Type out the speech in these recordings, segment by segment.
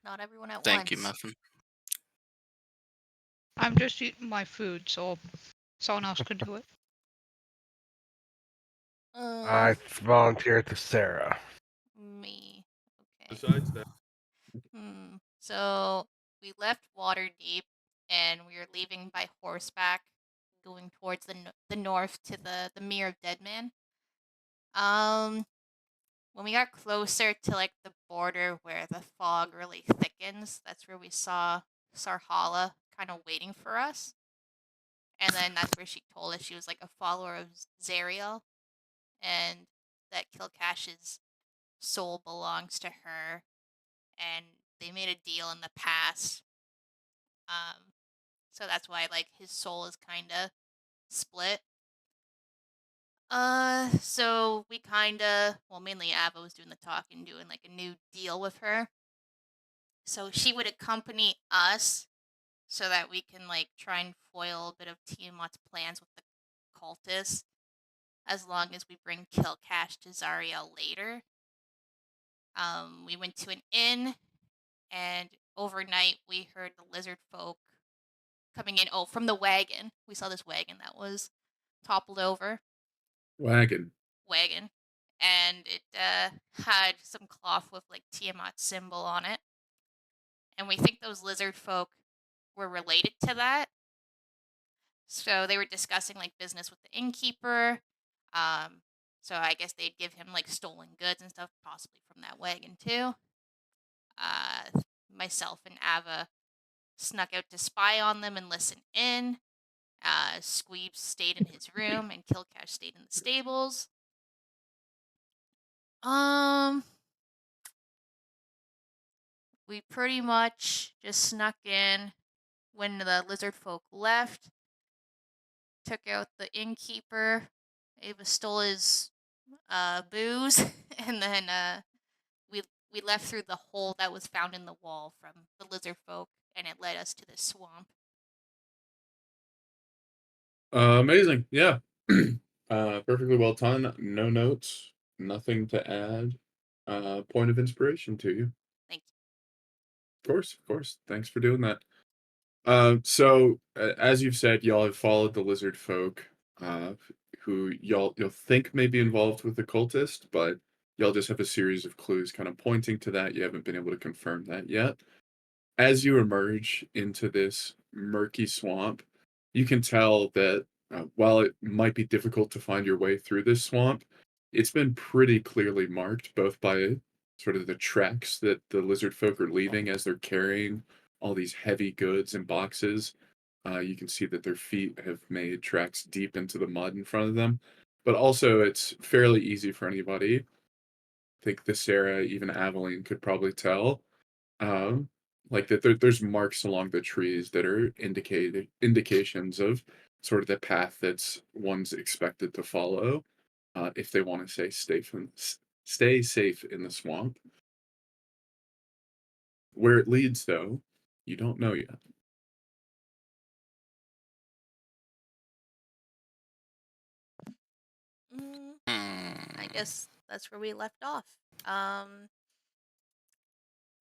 Not everyone at Thank you, once. Muffin. I'm just eating my food, so someone else could do it. I volunteer at Thesera. Me. Okay. Besides that, So we left Waterdeep, and we were leaving by horseback, going towards the north to the Mere of Deadman. When we got closer to like the border where the fog really thickens, that's where we saw Sarhala kind of waiting for us. And then that's where she told us she was like a follower of Zariel, and that Kil'Kash's soul belongs to her, and they made a deal in the past. So that's why like his soul is kind of split. So we mainly Ava was doing the talking, doing like a new deal with her. So she would accompany us so that we can like try and foil a bit of Tiamat's plans with the cultists, as long as we bring Kil'Kash to Zariel later. We went to an inn, and overnight we heard the lizard folk coming in. Oh, from the wagon. We saw this wagon that was toppled over. wagon. And it had some cloth with like Tiamat's symbol on it. And we think those lizard folk were related to that. So they were discussing like business with the innkeeper. So I guess they'd give him like stolen goods and stuff, possibly from that wagon too. Myself and Ava snuck out to spy on them and listen in. Squeeb stayed in his room, and Kil'Kash stayed in the stables. We pretty much just snuck in when the lizard folk left, took out the innkeeper. Ava stole his booze, and then we left through the hole that was found in the wall from the lizard folk, and it led us to this swamp. Amazing. Yeah. Perfectly well done. No notes. Nothing to add. Point of inspiration to you. Thank Of course. Thanks for doing that. So as you've said, y'all have followed the lizard folk, who you'll think may be involved with the cultist, but y'all just have a series of clues kind of pointing to that. You haven't been able to confirm that yet. As you emerge into this murky swamp, you can tell that while it might be difficult to find your way through this swamp, it's been pretty clearly marked both by sort of the tracks that the lizard folk are leaving as they're carrying all these heavy goods and boxes. You can see that their feet have made tracks deep into the mud in front of them. But also, it's fairly easy for anybody. I think Thesera, even Aveline, could probably tell. Um, like that there's marks along the trees that are indications of sort of the path that's one's expected to follow, if they want to stay safe in the swamp. Where it leads, though, you don't know yet. I guess that's where we left off.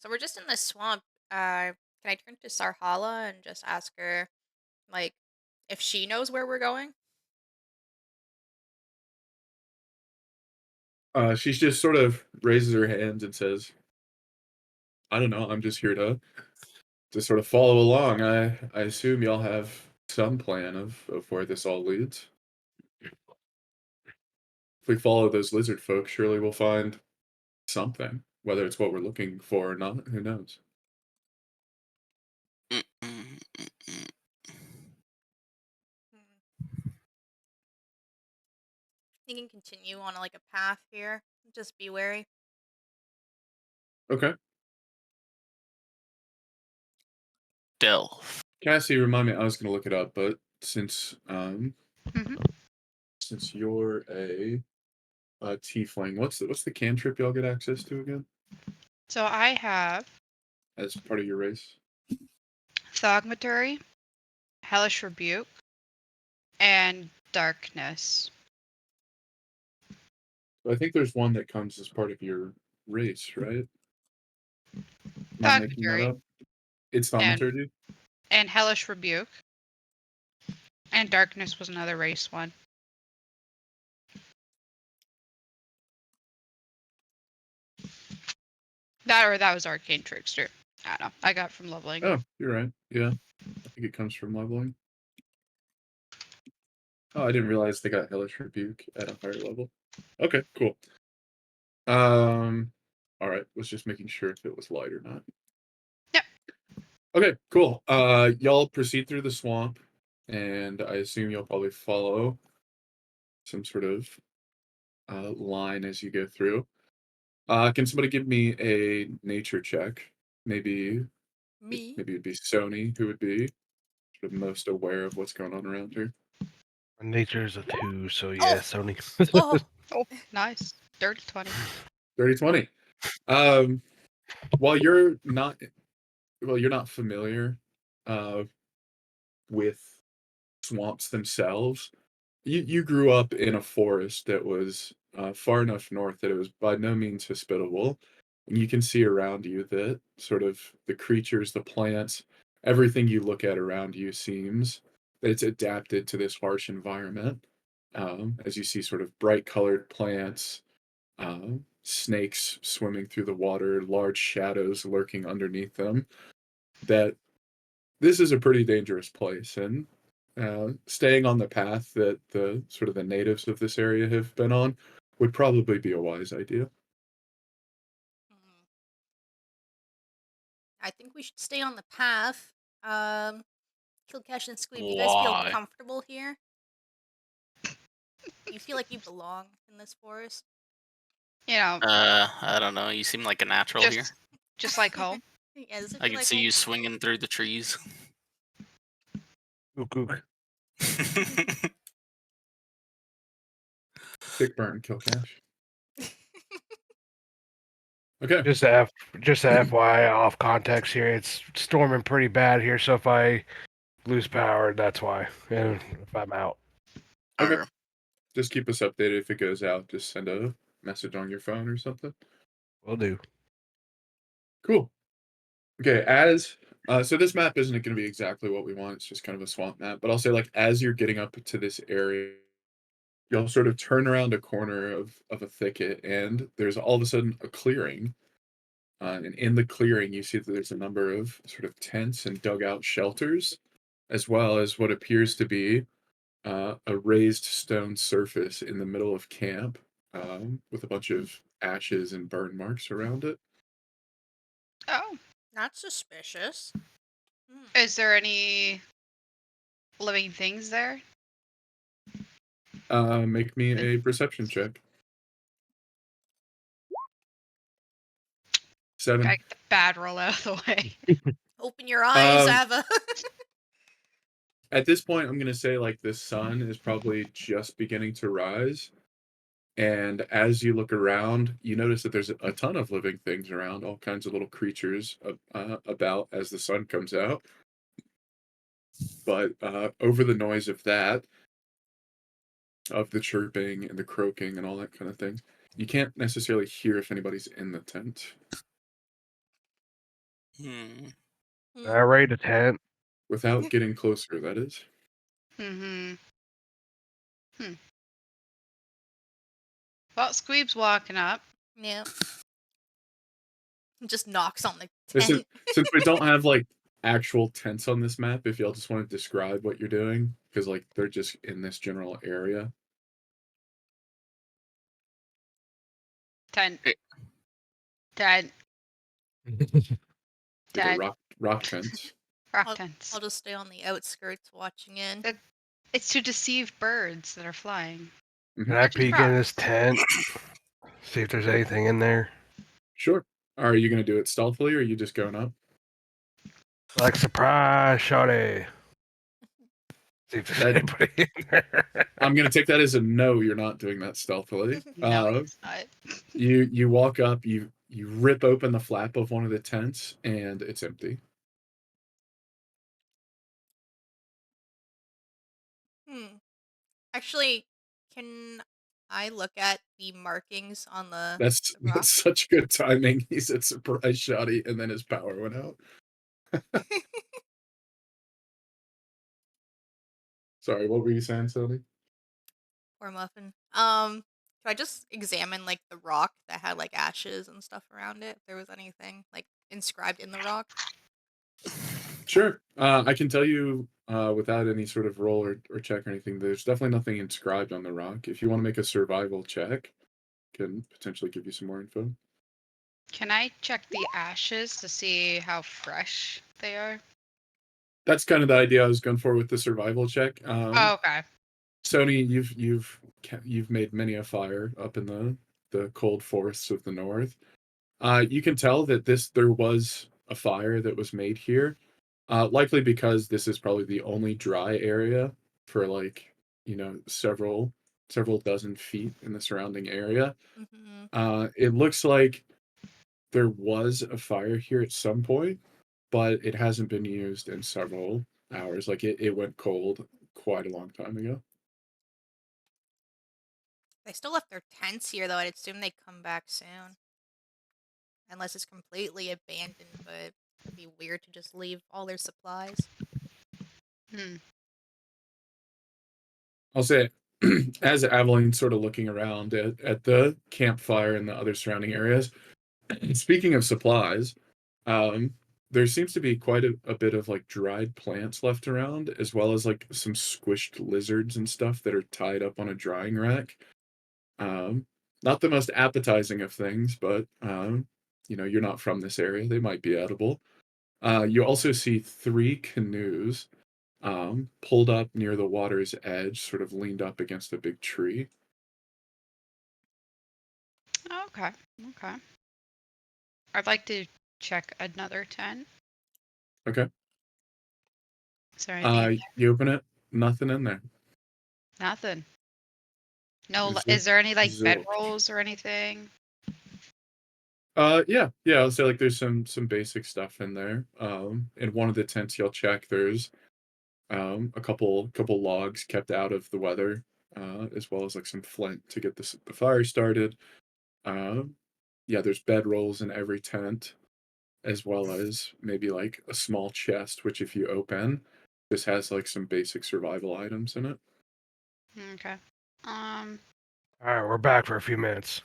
So we're just in the swamp. Can I turn to Sarhala and just ask her, like, if she knows where we're going? She just sort of raises her hands and says, "I don't know. I'm just here to sort of follow along. I assume y'all have some plan of where this all leads. If we follow those lizard folk, surely we'll find something. Whether it's what we're looking for or not, who knows?" You can continue on like a path here. Just be wary. Okay. Delph. Cassie, remind me, I was gonna look it up, but since Mhm. since you're a tiefling, what's the cantrip y'all get access to again So I have as part of your race? Thaumaturgy, Hellish Rebuke, and Darkness. I think there's one that comes as part of your race, right? Not making that Thaumaturgy. up. It's thaumaturgy. And Hellish Rebuke. And Darkness was another race one. That was Arcane Trickster. I don't know. I got from leveling. Oh, you're right. Yeah, I think it comes from leveling. Oh, I didn't realize they got Hellish Rebuke at a higher level. Okay, cool. All right. Was just making sure if it was light or not. Yep. Okay, cool. Y'all proceed through the swamp, and I assume you'll probably follow some sort of line as you go through. Can somebody give me a nature check? Maybe Me? it'd be Sony who would be sort of most aware of what's going on around her. Nature's a 2, so yeah, Sony. Oh, Oh, nice. Dirty 20. 30-20. While you're not familiar with swamps themselves, you grew up in a forest that was far enough north that it was by no means hospitable. And you can see around you that sort of the creatures, the plants, everything you look at around you seems that it's adapted to this harsh environment. As you see sort of bright colored plants, snakes swimming through the water, large shadows lurking underneath them, that this is a pretty dangerous place. And staying on the path that the sort of the natives of this area have been on would probably be a wise idea. hmm. I think we should stay on the path. Kil'Kash and Squeeb, you guys feel Why? comfortable here? You feel like you belong in this forest? You know, I don't know. You seem like a natural here. just like home. Yeah, does it I feel can like see home? you swinging through the trees. Ook, ook. Big burn, Kil'Kash. Okay. Just a FYI, off context here. It's storming pretty bad here, so if I lose power, that's why. And if I'm out. Okay. Or- Just keep us updated if it goes out. Just send a message on your phone or something. Will do. Cool. Okay, so this map isn't going to be exactly what we want. It's just kind of a swamp map. But I'll say, like, as you're getting up to this area, you'll sort of turn around a corner of a thicket, and there's all of a sudden a clearing. And in the clearing, you see that there's a number of sort of tents and dugout shelters, as well as what appears to be a raised stone surface in the middle of camp, with a bunch of ashes and burn marks around it. Oh. Not suspicious. Hmm. Is there any living things there? Make me a perception check. 7. Gotta get the bad roll out of the way. Open your eyes, Um, Ava. At this point, I'm gonna say like the sun is probably just beginning to rise, and as you look around, you notice that there's a ton of living things around, all kinds of little creatures about as the sun comes out. But over the noise of that, of the chirping and the croaking and all that kind of thing, you can't necessarily hear if anybody's in the tent. Hmm. I rate a tent. Without getting closer, that is. Mm-hmm. Well, Squeeb's walking up. Yeah. Just knocks on the Listen, tent. since we don't have like actual tents on this map, if y'all just want to describe what you're doing, because like they're just in this general area. Tent. Eh. Tent. They're Tent. rock tents. Rock tents. I'll just stay on the outskirts watching in. It's to deceive birds that are flying. Can I Just peek in this rocks. tent? See if there's anything in there. Sure. Are you gonna do it stealthily, or are you just going up? Like surprise, shawty. See if there's That- anybody in there. I'm gonna take that as a no. You're not doing that stealthily. No, he's not. You walk up. You rip open the flap of one of the tents, and it's empty. Hmm. Actually, can I look at the markings on the That's rock? such good timing. He said surprise shotty, and then his power went out. Sorry, what were you saying, Sylvie? Poor Muffin. Do I just examine like the rock that had like ashes and stuff around it? If there was anything like inscribed in the rock? Sure. I can tell you without any sort of roll or check or anything, there's definitely nothing inscribed on the rock. If you want to make a survival check, can potentially give you some more info. Can I check the ashes to see how fresh they are? That's kind of the idea I was going for with the survival check. Oh, okay. Sony, you've made many a fire up in the cold forests of the north. You can tell that there was a fire that was made here, likely because this is probably the only dry area for like several dozen feet in the surrounding area. Mm-hmm. It looks like there was a fire here at some point, but it hasn't been used in several hours. Like it went cold quite a long time ago. They still left their tents here, though. I'd assume they come back soon. Unless it's completely abandoned, but it'd be weird to just leave all their supplies. Hmm. I'll say, as Aveline's sort of looking around at the campfire and the other surrounding areas, speaking of supplies, there seems to be quite a bit of like dried plants left around, as well as like some squished lizards and stuff that are tied up on a drying rack. Um, Not the most appetizing of things, but you're not from this area; they might be edible. You also see 3 canoes pulled up near the water's edge, sort of leaned up against a big tree. Okay. Okay. I'd like to check another tent. Okay. Is there anything? You open it, nothing in there. Nothing. No. Is Is there any like Zilch. bedrolls or anything? Yeah. I'll say like there's some basic stuff in there. In one of the tents you'll check, there's a couple logs kept out of the weather, as well as like some flint to get the fire started. Yeah, there's bedrolls in every tent, as well as maybe like a small chest, which if you open, this has like some basic survival items in it. Okay. All right, we're back for a few minutes.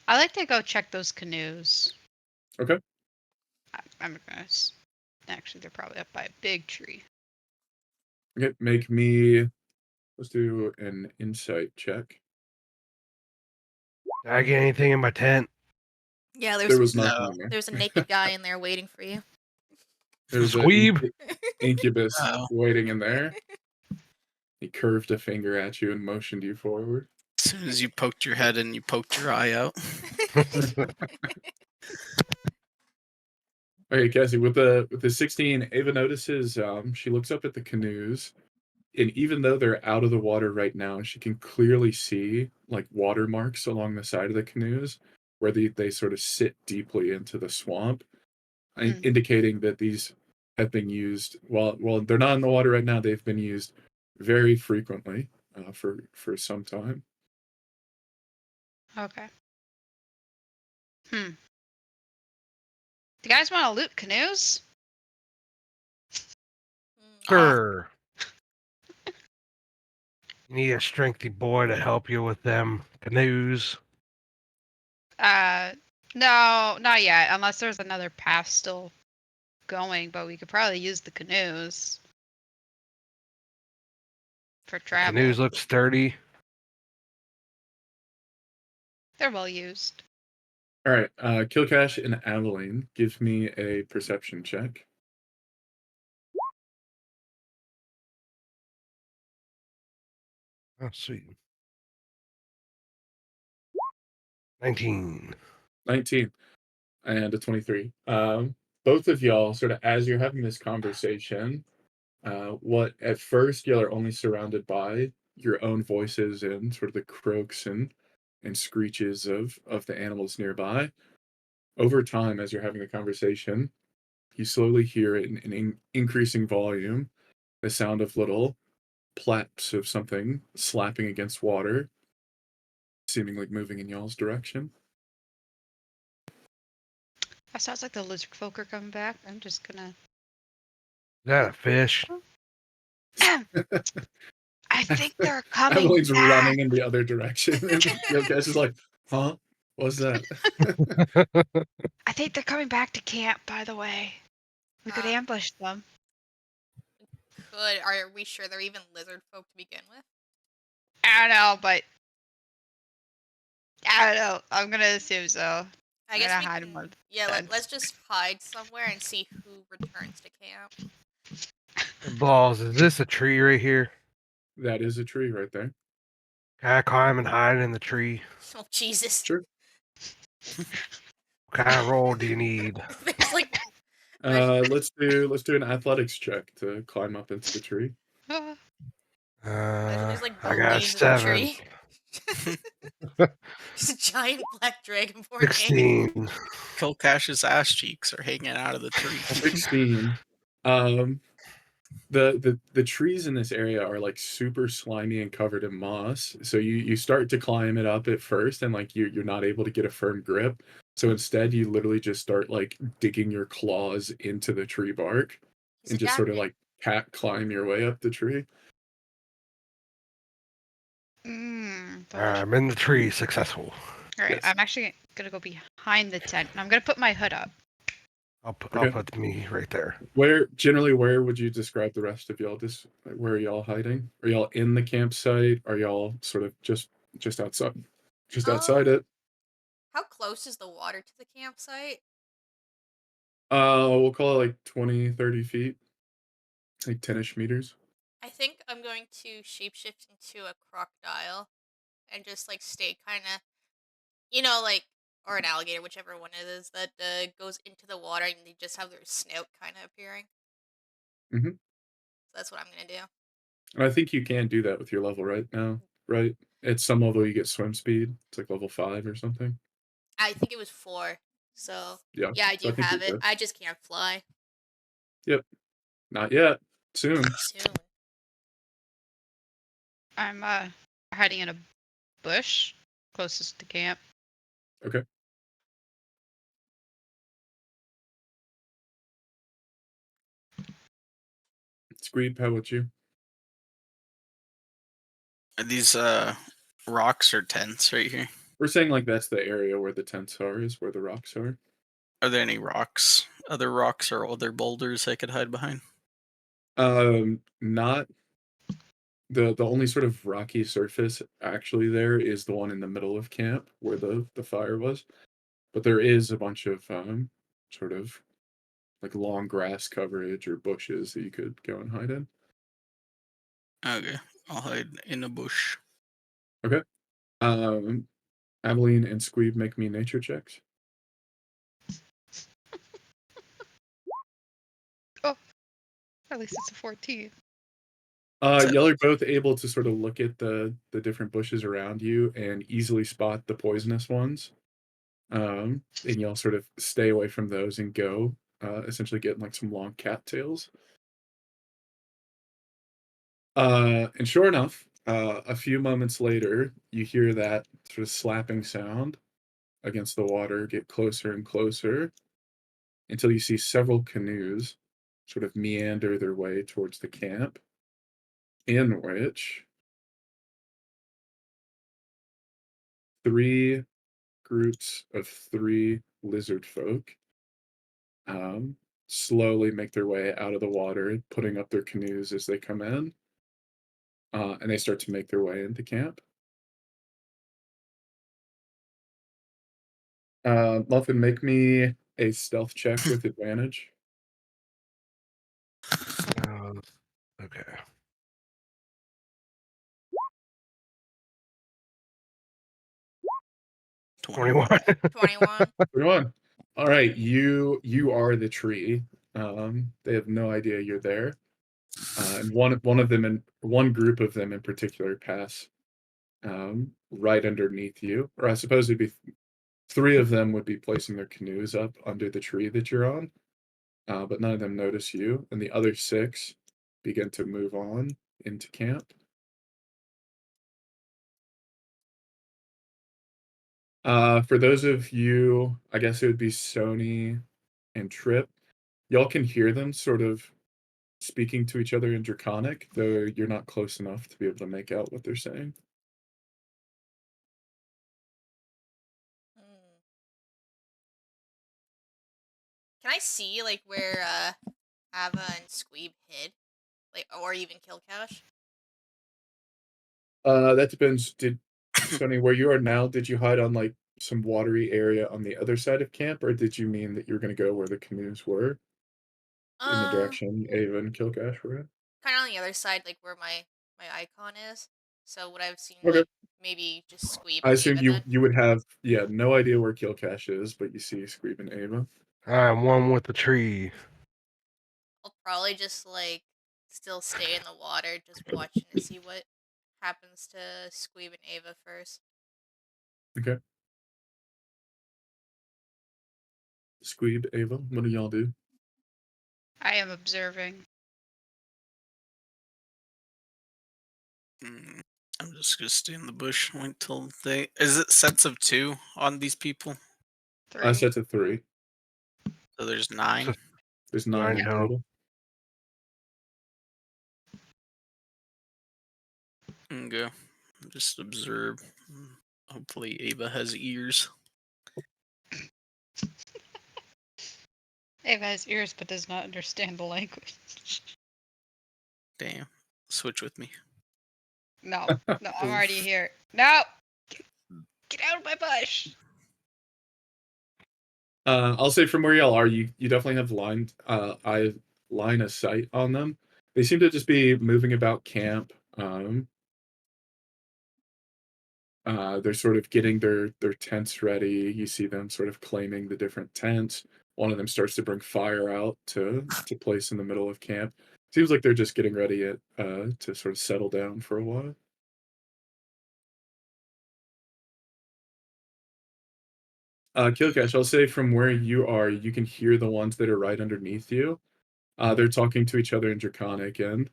I'd like to go check those canoes. Okay. I'm gonna. Actually, they're probably up by a big tree. Okay, let's do an insight check. Did I get anything in my tent? Yeah, There was No. nothing in there. there's a naked guy in there waiting for you. There's an Squeeb? incubus Oh. waiting in there. He curved a finger at you and motioned you forward. As soon as you poked your head in, you poked your eye out. Okay, Cassie, with the 16, Ava notices she looks up at the canoes, and even though they're out of the water right now, she can clearly see like watermarks along the side of the canoes where they sort of sit deeply into the swamp, indicating that these have been used well they're not in the water right now, they've been used very frequently for some time. Okay. Do you guys want to loot canoes? Sure. You need a strengthy boy to help you with them canoes. No, not yet. Unless there's another path still going, but we could probably use the canoes for travel. Canoes look sturdy. They're well used. All right, Kil'Kash and Aveline, give me a perception check. Oh, sweet. 19. 19 and a 23. Both of y'all, sort of as you're having this conversation, what at first y'all are only surrounded by your own voices and sort of the croaks and screeches of the animals nearby. Over time, as you're having a conversation, you slowly hear it in increasing volume, the sound of little plaps of something slapping against water, seemingly moving in y'all's direction. That sounds like the lizard folk are coming back. I'm just gonna. Is that a fish? I think they're coming Emily's back. running in the other direction, and Kil'Kash is like, "Huh? What's that?" I think they're coming back to camp. By the way, we could Uh, ambush them. Are we sure they're even lizard folk to begin with? I don't know, but I don't know. I'm gonna assume so. I I'm guess gonna we hide can. them. Yeah, tents. let's just hide somewhere and see who returns to camp. Balls, is this a tree right here? That is a tree right there. Can I climb and hide in the tree? Oh Jesus! Sure. What kind of roll do you need? There's like Let's do an athletics check to climb up into the tree. Ah, there's like I got a buildings in the 7. tree. There's a giant black dragonborn hanging. 16. Kil'Kash's ass cheeks are hanging out of the tree. 16. The trees in this area are like super slimy and covered in moss. So you start to climb it up at first, and like you're not able to get a firm grip. So instead, you literally just start like digging your claws into the tree bark He's and just sort of adapting. like cat climb your way up the tree. delicious. I'm in the tree, successful. All right, Yes. I'm actually gonna go behind the tent, and I'm gonna put my hood up. I'll Okay. put me right there. Where would you describe the rest of y'all? Where are y'all hiding? Are y'all in the campsite? Are y'all sort of just outside? Just outside it? How close is the water to the campsite? We'll call it like 20, 30 feet. Like 10-ish meters. I think I'm going to shapeshift into a crocodile and just like stay kind of, like, or an alligator, whichever one it is that goes into the water and they just have their snout kind of appearing. Mhm. So that's what I'm gonna do. And I think you can do that with your level right now, right? At some level you get swim speed. It's like level 5 or something. I think it was 4. So Yeah. yeah, I So do I think have you're it. good. I just can't fly Yep. Not yet. Soon. soon. I'm hiding in a bush closest to camp. Okay. Squeeb, how about you? Are these rocks or tents right here? We're saying like that's the area where the tents are, is where the rocks are. Are there any rocks, other rocks or other boulders I could hide behind? Not the only sort of rocky surface actually there is the one in the middle of camp where the fire was. But there is a bunch of sort of like long grass coverage or bushes that you could go and hide in. Okay, I'll hide in a bush. Okay. Abilene and Squeeb, make me nature checks. At least it's a 14. Y'all are both able to sort of look at the different bushes around you and easily spot the poisonous ones. And y'all sort of stay away from those and go, essentially getting like some long cattails. And sure enough, a few moments later, you hear that sort of slapping sound against the water get closer and closer until you see several canoes sort of meander their way towards the camp, in which 3 groups of 3 lizard folk slowly make their way out of the water, putting up their canoes as they come in, and they start to make their way into camp. Muffin, make me a stealth check with advantage. Okay. 21. 21. 21. All right, you are the tree. They have no idea you're there. And one group of them in particular pass right underneath you, or I suppose it'd be 3 of them would be placing their canoes up under the tree that you're on, but none of them notice you, and the other 6 begin to move on into camp. For those of you, I guess it would be Sony and Trip. Y'all can hear them sort of speaking to each other in Draconic, though you're not close enough to be able to make out what they're saying. Hmm. Can I see like where Ava and Squeeb hid, like, or even Kil'Kash? That depends. Did Sony, where you are now, did you hide on like some watery area on the other side of camp, or did you mean that you were going to go where the canoes were in the direction Ava and Kil'Kash were at? Kind of on the other side, like where my icon is. So would I have seen Okay. like maybe just Squeeb I and assume Ava you then? you would have no idea where Kil'Kash is, but you see Squeeb and Ava. I'm one with the tree. I'll probably just like still stay in the water, just watching to see what happens to Squeeb and Ava first. Okay. Squeeb, Ava, what do y'all do? I am observing. I'm just gonna stay in the bush. Wait till they. Is it sets of 2 on these people? 3. Sets of 3. So there's 9. There's 9 in total. total. Okay. Just observe. Hopefully Ava has ears. Ava has ears but does not understand the language. Damn. Switch with me. No, I'm already here. No! Get out of my bush! I'll say from where y'all are, you definitely have line of sight on them. They seem to just be moving about camp. They're sort of getting their tents ready. You see them sort of claiming the different tents. One of them starts to bring fire out to place in the middle of camp. Seems like they're just getting ready to sort of settle down for a while. Kil'Kash, I'll say from where you are, you can hear the ones that are right underneath you. They're talking to each other in Draconic, and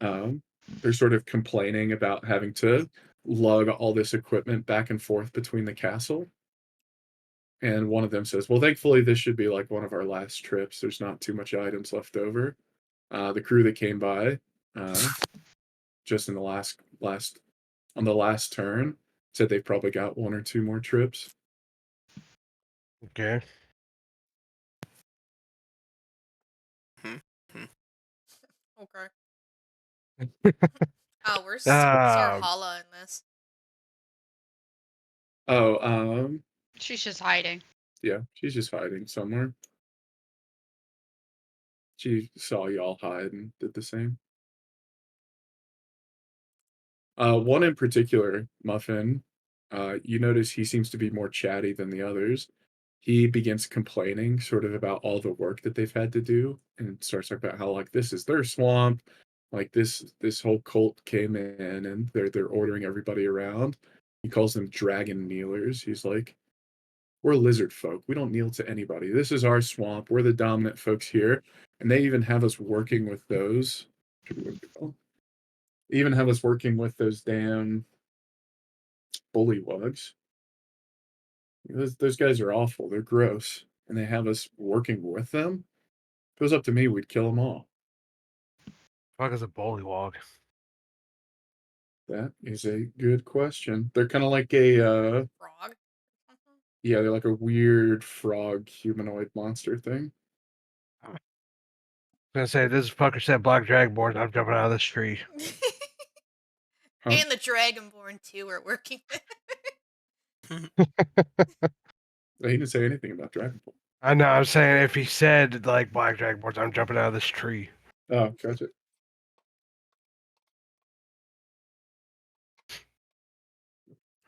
um, they're sort of complaining about having to lug all this equipment back and forth between the castle. And one of them says, "Well, thankfully, this should be like one of our last trips. There's not too much items left over." The crew that came by, just in the last on the last turn, said they've probably got 1 or 2 more trips. Okay. Okay. Oh, where's Sarhala in this? Oh, She's just hiding. yeah, she's just hiding somewhere. She saw y'all hide and did the same. One in particular, Muffin, you notice he seems to be more chatty than the others. He begins complaining sort of about all the work that they've had to do and starts talking about how like this is their swamp, like this whole cult came in and they're ordering everybody around. He calls them dragon kneelers. He's like, we're lizard folk. We don't kneel to anybody. This is our swamp. We're the dominant folks here. And they even have us working with those. They even have us working with those damn bullywugs. Those guys are awful. They're gross. And they have us working with them. If it was up to me, we'd kill them all. Fuck is a bullywug? That is a good question. They're kind of like a Frog? yeah, they're like a weird frog humanoid monster thing. I'm gonna say this fucker said black dragonborn. I'm jumping out of this tree. Huh? And the Dragonborn too are working with. He didn't say anything about Dragonborn. I know. I'm saying if he said like black dragonborns, I'm jumping out of this tree. Oh, gotcha.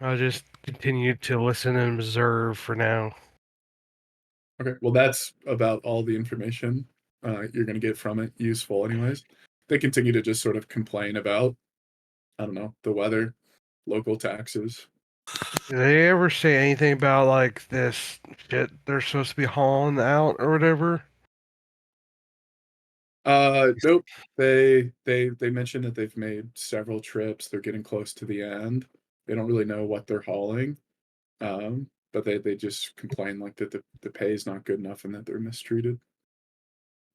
I'll just continue to listen and observe for now. Okay, well, that's about all the information you're going to get from it. Useful, anyways. They continue to just sort of complain about, I don't know, the weather, local taxes. Did they ever say anything about like this shit they're supposed to be hauling out or whatever? Nope. They mentioned that they've made several trips. They're getting close to the end. They don't really know what they're hauling. But they just complain like that the pay is not good enough and that they're mistreated.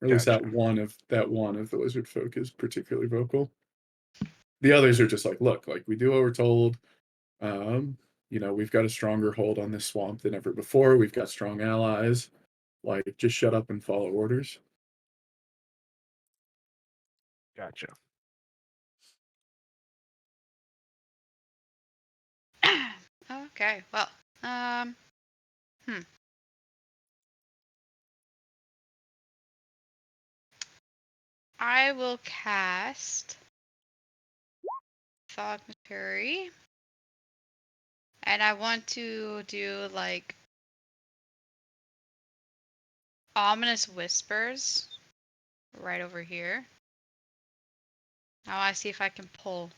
Or at least that Gotcha. one of the lizard folk is particularly vocal. The others are just like, look, like we do what we're told. We've got a stronger hold on this swamp than ever before. We've got strong allies. Like, just shut up and follow orders. Gotcha. Okay, well, I will cast Fog Materia, and I want to do like ominous whispers right over here. I want to see if I can pull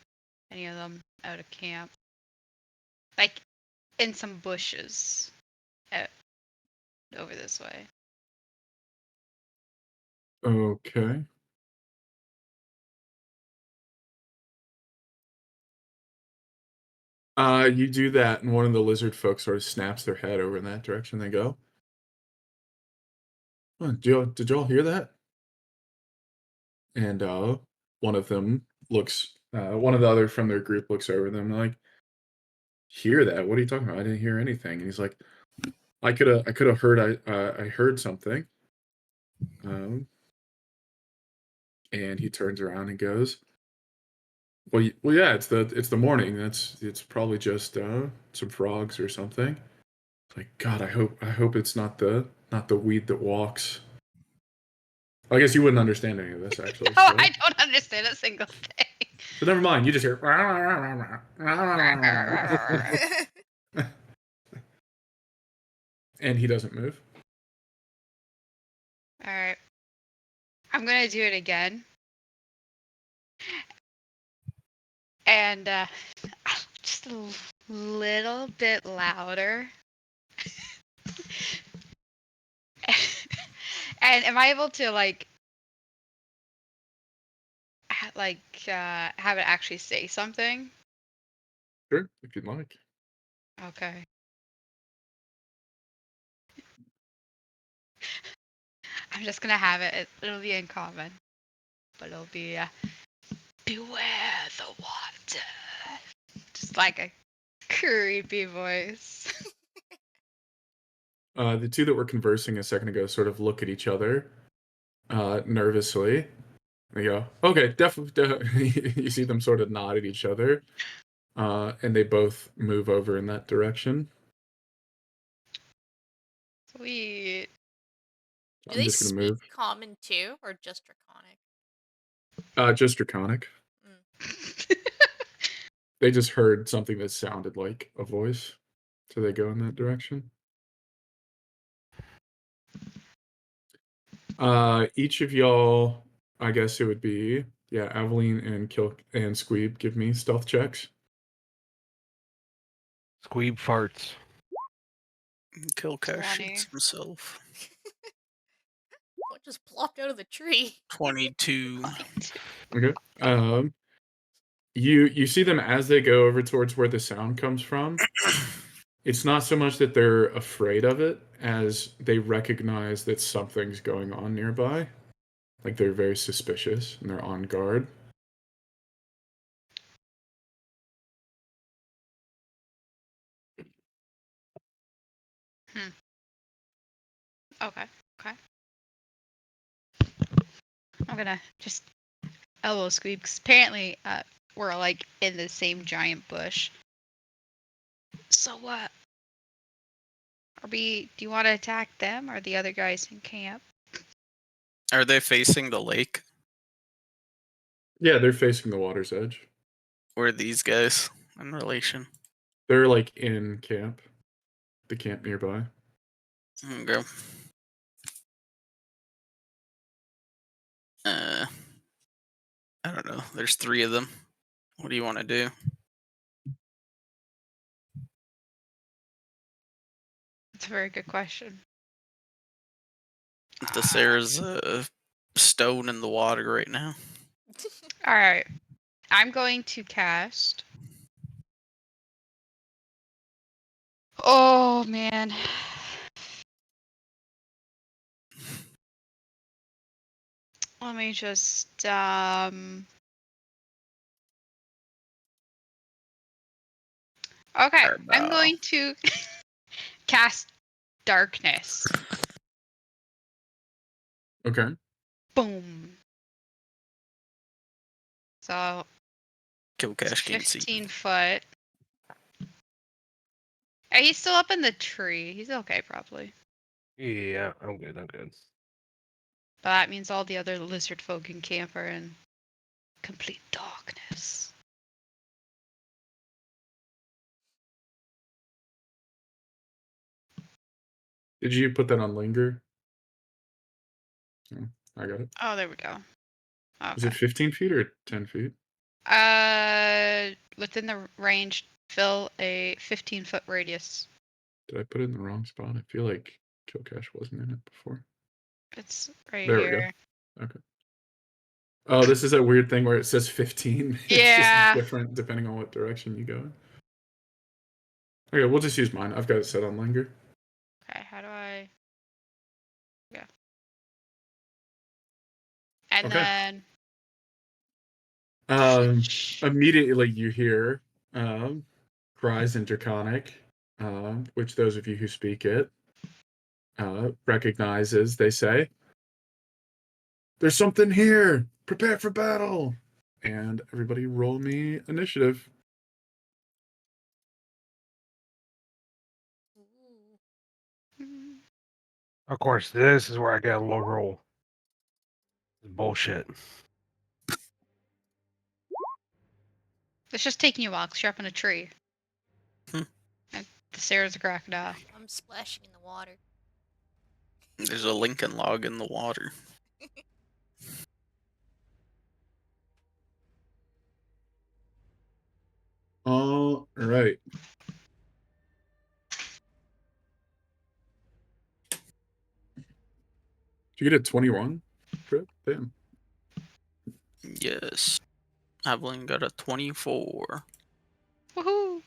any of them out of camp, like in some bushes out over this way. Okay. You do that, and one of the lizard folk sort of snaps their head over in that direction. They go, oh, did y'all hear that? And one of them looks, one of the other from their group looks over them like, hear that? What are you talking about? I didn't hear anything. And he's like, I could have heard. I heard something. And he turns around and goes, well, yeah, it's the morning. It's probably just some frogs or something. It's like, God, I hope it's not the weed that walks. I guess you wouldn't understand any of this actually. No, So. I don't understand a single thing. So never mind. You just hear. And he doesn't move. All right, I'm gonna do it again, and just a little bit louder. And am I able to have it actually say something? Sure, if you'd like. Okay. I'm just gonna have it. It'll be in common, but it'll be beware the water. Just like a creepy voice. The two that were conversing a second ago sort of look at each other nervously. They go, okay, definitely. You see them sort of nod at each other, and they both move over in that direction. Sweet. Do I'm they just gonna speak move. common too, or just draconic? Just draconic. They just heard something that sounded like a voice, so they go in that direction. Each of y'all, I guess it would be, yeah, Aveline and Squeeb, give me stealth checks. Squeeb farts. Kil'Kash 20. shoots himself. What just plopped out of the tree? 22. Okay. You see them as they go over towards where the sound comes from. It's not so much that they're afraid of it as they recognize that something's going on nearby. Like they're very suspicious and they're on guard. Okay. I'm gonna just elbow Squeeb because apparently we're like in the same giant bush. So what? Do you want to attack them or the other guys in camp? Are they facing the lake? Yeah, they're facing the water's edge. Or are these guys in relation? They're like in camp. The camp nearby. Okay. I don't know. There's 3 of them. What do you want to do? That's a very good question. Thesera's a stone in the water right now. All right. I'm going to cast Oh man. Let me just okay, I'm Turbo. going to cast darkness. Okay. Boom. So Kil'Kash can't see. 15 foot. He's still up in the tree. He's okay, probably. Yeah, I'm good. I'm good. But that means all the other lizard folk in camp are in complete darkness. Did you put that on linger? Oh, I got it. Oh, there we go. Is it Okay. 15 feet or 10 feet? Within the range, fill a 15-foot radius. Did I put it in the wrong spot? I feel like Kil'Kash wasn't in it before. It's right There we go. here. Okay. Oh, this is a weird thing where it says 15. It's just Yeah. different depending on what direction you go. Okay, we'll just use mine. I've got it set on linger. Okay, how do I? Yeah. And Okay. then. Immediately you hear cries in Draconic, which those of you who speak it recognize as they say, "There's something here! Prepare for battle!" And everybody roll me initiative. Of course, this is where I get a low roll. Bullshit. It's just taking you a while because you're up in a tree. Hmm. And Thesera's a crocodile. I'm splashing in the water. There's a Lincoln log in the water. All right. Did you get a 21? Trip? Damn. Yes. Evelyn got a 24. Woohoo!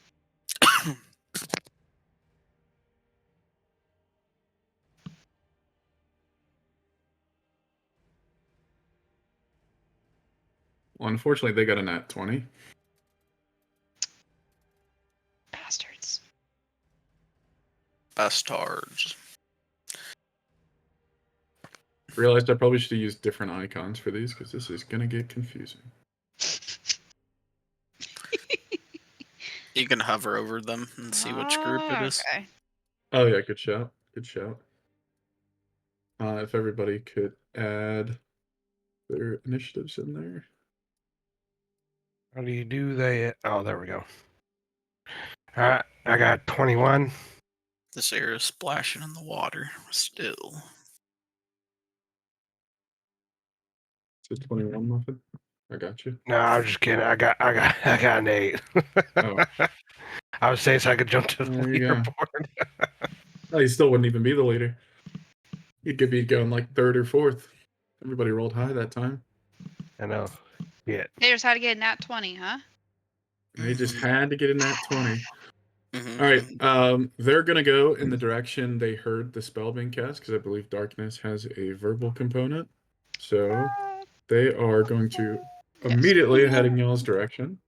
Well, unfortunately, they got a nat 20. Bastards. Bastards. Realized I probably should have used different icons for these because this is gonna get confusing. You can hover over them and see which group it is. Okay. Oh yeah, good shout. Good shout. If everybody could add their initiatives in there. How do you do that? Oh, there we go. All right, I got 21. This area is splashing in the water still. Is it 21, Muffin? I got you. No, I'm just kidding. I got an 8. Oh. I was saying so I could jump to the There you go. leaderboard. Oh, you still wouldn't even be the leader. You could be going like third or fourth. Everybody rolled high that time. I know. Yeah. Here's how to get a nat 20, huh? They just had to get in that 20. Mhm. All right. They're gonna go in the direction they heard the spell being cast because I believe darkness has a verbal component. So they are going to Yes. immediately head in y'all's direction.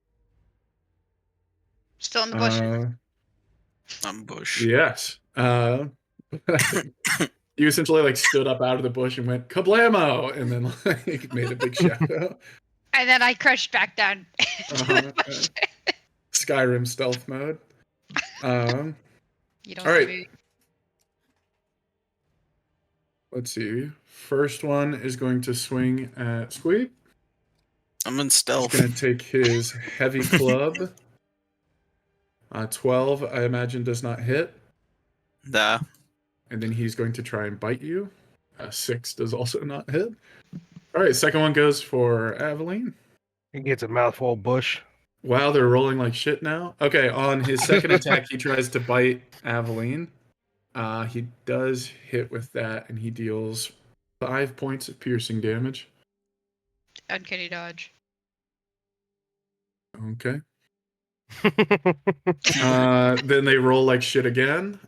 Still in the bushes. Ambush. Yes. You essentially like stood up out of the bush and went kablamo, and then like made a big shadow. And then I crushed back down to the bush. Skyrim stealth mode. You don't All right. see me. Let's see. First one is going to swing at Squeeb. I'm in He's stealth. going to take his heavy club. 12, I imagine, does not hit. Nah. And then he's going to try and bite you. 6 does also not hit. All right, second one goes for Aveline. He gets a mouthful of bush. Wow, they're rolling like shit now. Okay, on his second attack, he tries to bite Aveline. He does hit with that, and he deals 5 points of piercing damage. Uncanny dodge. Okay. Then they roll like shit again.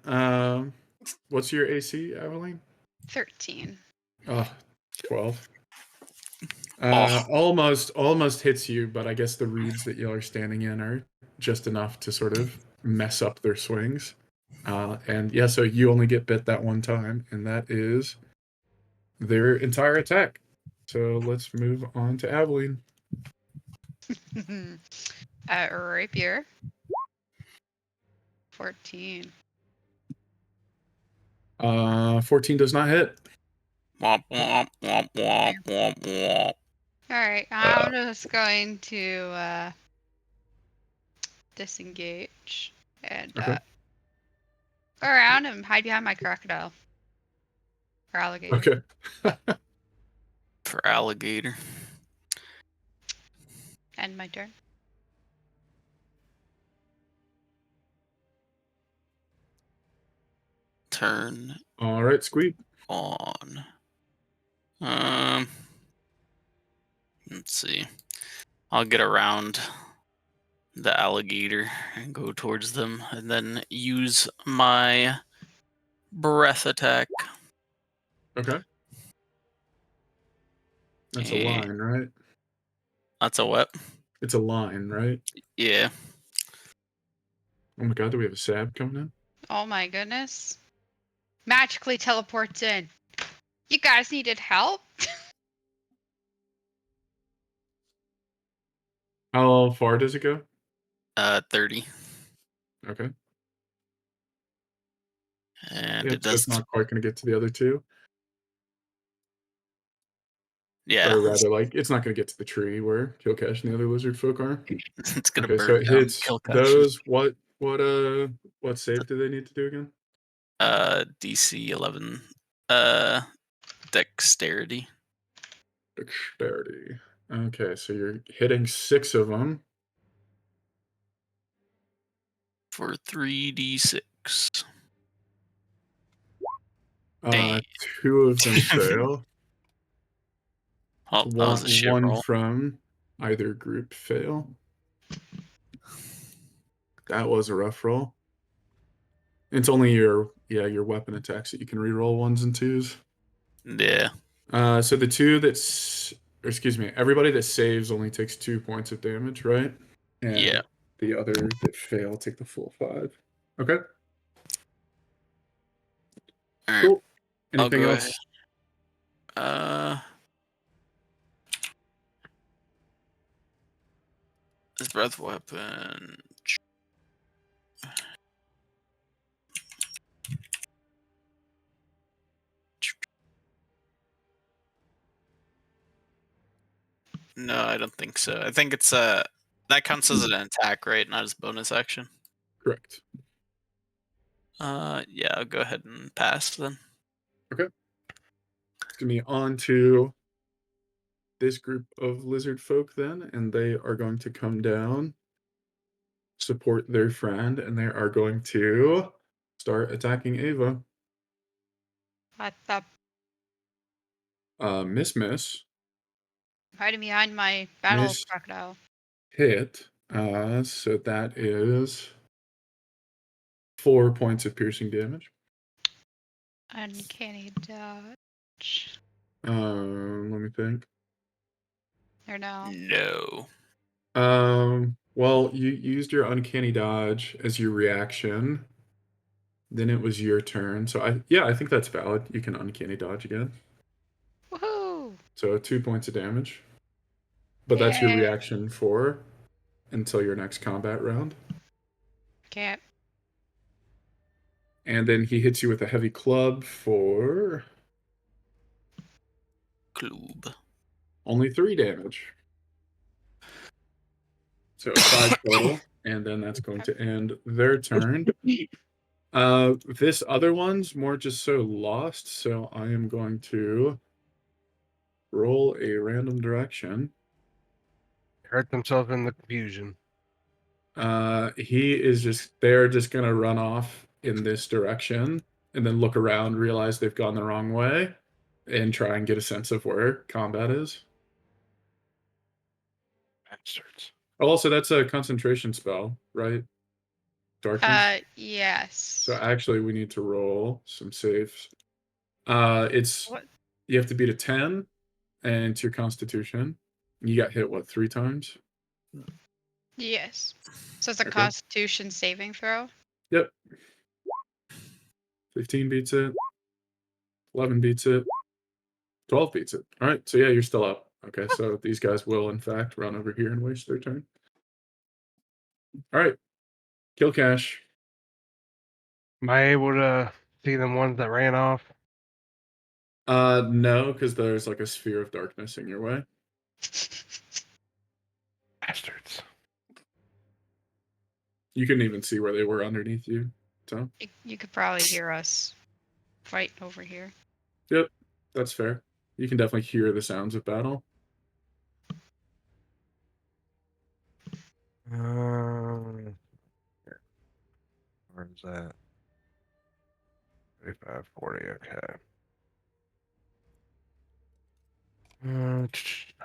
What's your AC, Aveline? 13. Oh, 12. Oh. Almost hits you, but I guess the reeds that y'all are standing in are just enough to sort of mess up their swings. And yeah, so you only get bit that one time, and that is their entire attack. So let's move on to Aveline. Rapier. 14. 14 does not hit. Womp womp womp womp womp womp. Alright, I'm just going to disengage and Okay. go around and hide behind my crocodile. Or alligator. Okay. For alligator. End my turn. Turn All right, Squeeb. on. Let's see. I'll get around the alligator and go towards them, and then use my breath attack. Okay. That's a Eh. line, right? That's a what? It's a line, right? Yeah. Oh my god, do we have a sab coming in? Oh my goodness. Magically teleports in. You guys needed help? How far does it go? 30. Okay. And Yep, it so it's does. not quite going to get to the other two. Yeah. Or rather, like, it's not going to get to the tree where Kil'Kash and the other lizard folk are. It's gonna Okay, so burn it down hits Kil'Kash. those. What save do they need to do again? DC 11. Dexterity. Dexterity. Okay, so you're hitting 6 of them. For 3d6. 2 of them fail. Oh, that was a shit One roll. from either group fail. That was a rough roll. It's only your weapon attacks that you can reroll 1s and 2s. Yeah. So the two everybody that saves only takes 2 points of damage, right? And Yeah. the other that fail take the full 5. Okay. All right. Cool. I'll Anything go else? ahead. His breath weapon. No, I don't think so. I think it's that counts as an attack, right? Not as bonus action. Correct. Yeah, I'll go ahead and pass then. Okay. It's gonna be on to this group of lizard folk then, and they are going to come down, support their friend, and they are going to start attacking Ava. What the? Miss. Hiding behind my battle Miss crocodile. hit. So that is 4 points of piercing damage. Uncanny dodge. Let me think. Or no. No. Well, you used your uncanny dodge as your reaction. Then it was your turn. So I think that's valid. You can uncanny dodge again. Woohoo! So 2 points of damage. But that's your reaction for until your next combat round. Okay. And then he hits you with a heavy club for Club. only 3 damage. So 5 total. And then that's going to end their turn. This other one's more just so lost, so I am going to roll a random direction. Hurt themselves in the confusion. They're just gonna run off in this direction and then look around, realize they've gone the wrong way, and try and get a sense of where combat is. Bastards. Oh, also, that's a concentration spell, right? Darkness. Yes. So actually, we need to roll some saves. It's What? you have to beat a 10 and to your Constitution. You got hit what 3 times? Yes. So it's a Okay. Constitution saving throw. Yep. 15 beats it. 11 beats it. 12 beats it. All right. So yeah, you're still up. Okay. So these guys will in fact run over here and waste their turn. All right. Kil'Kash. Am I able to see them ones that ran off? No, because there's like a sphere of darkness in your way. Bastards. You couldn't even see where they were underneath you. So You could probably hear us fighting over here. yep, that's fair. You can definitely hear the sounds of battle. Where's that? 35, 40, okay.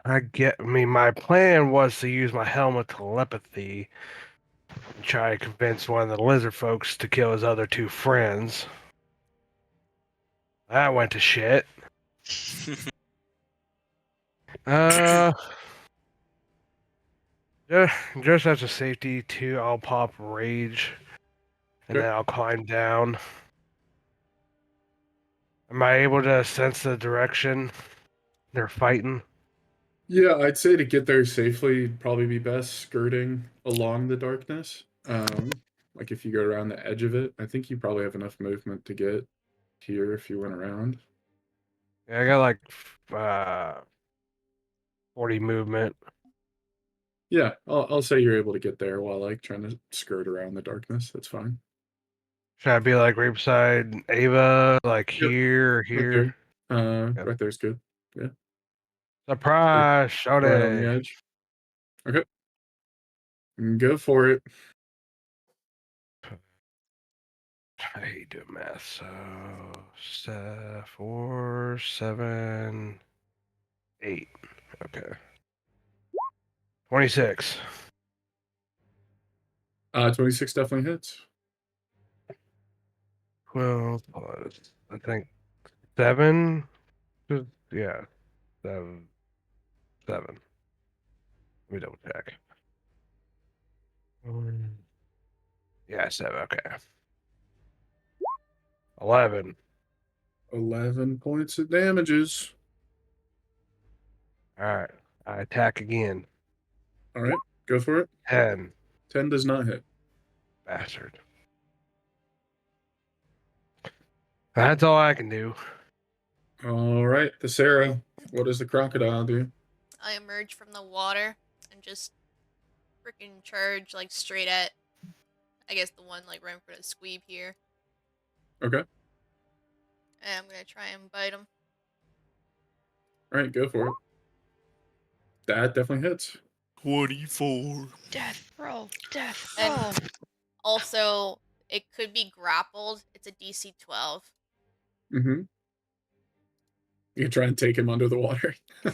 I mean, my plan was to use my helmet telepathy and try to convince one of the lizard folks to kill his other 2 friends. That went to shit. Uh, just as a safety too, I'll pop rage, and Okay. then I'll climb down. Am I able to sense the direction they're fighting? Yeah, I'd say to get there safely, it'd probably be best skirting along the darkness. Like if you go around the edge of it, I think you probably have enough movement to get here if you went around. Yeah, I got like 40 movement. Yeah, I'll say you're able to get there while like trying to skirt around the darkness. That's fine. Should I be like right beside Ava, like Yep, here or right here? there. Yep. Right there's good. Yeah, Surprise! right on the Shawty! edge. Okay, go for it. I hate doing math. So, 4, 7, 8. Okay. 26. 26 definitely hits. 12 plus, I think, 7. Yeah, 7. 7. Let me double check. Yeah, 7. Okay. 11. 11 points of damages. All right. I attack again. All right, go for it. 10. 10 does not hit. Bastard. That's all I can do. All right, Thesera. What does the crocodile do? I emerge from the water and just freaking charge like straight at, I guess, the one like right in front of Squeeb here. Okay. And I'm gonna try and bite him. All right, go for it. That definitely hits. 24. Death roll. Death And- roll. Also, it could be grappled. It's a DC 12. Mm-hmm. You can try and take him under the water. Pull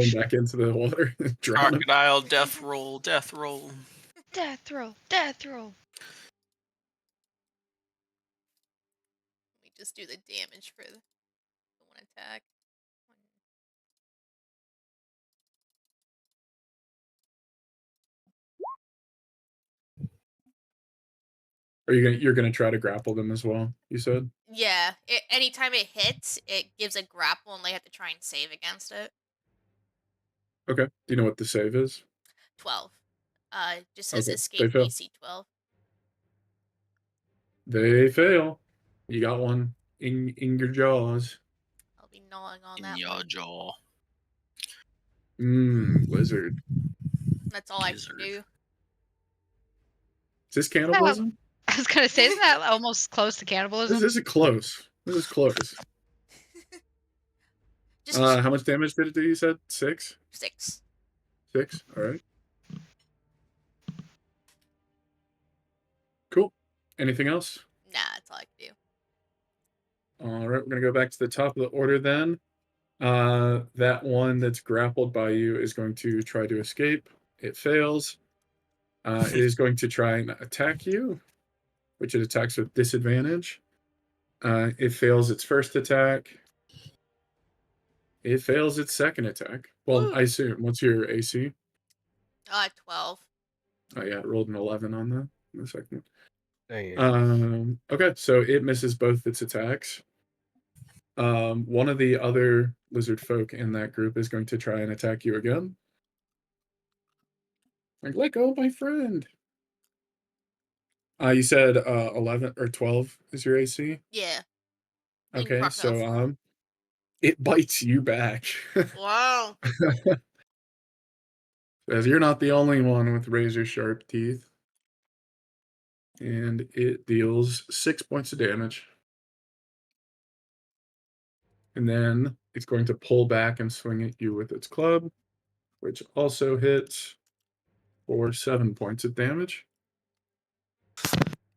him back into the water. Drown him. Crocodile, death roll, death roll. Death roll. Death roll. Let me just do the damage for the one attack. Are you're gonna try to grapple them as well? You said. Yeah, anytime it hits, it gives a grapple and they have to try and save against it. Okay. Do you know what the save is? 12. Just says Okay, escape they fail. DC 12. They fail. You got one in your jaws. I'll be gnawing on In that your one. jaw. Lizard. That's all I can Lizard. do. Is this cannibalism? I was gonna say, isn't that almost close to cannibalism? This is close. This is close. Just How much damage did it do? You said 6. 6. 6. All right. Cool. Anything else? Nah, that's all I can do. All right, we're gonna go back to the top of the order then. That one that's grappled by you is going to try to escape. It fails. It is going to try and attack you, which it attacks with disadvantage. It fails its first attack. It fails its second attack. Well, Woo. I assume. What's your AC? 12. Oh yeah, it rolled an 11 on the second Damn. one. Okay, so it misses both its attacks. One of the other lizard folk in that group is going to try and attack you again. Like, let go of my friend. You said 11 or 12 is your AC? Yeah. Okay, so it bites you back. Wow. As you're not the only one with razor sharp teeth. And it deals 6 points of damage. And then it's going to pull back and swing at you with its club, which also hits for 7 points of damage.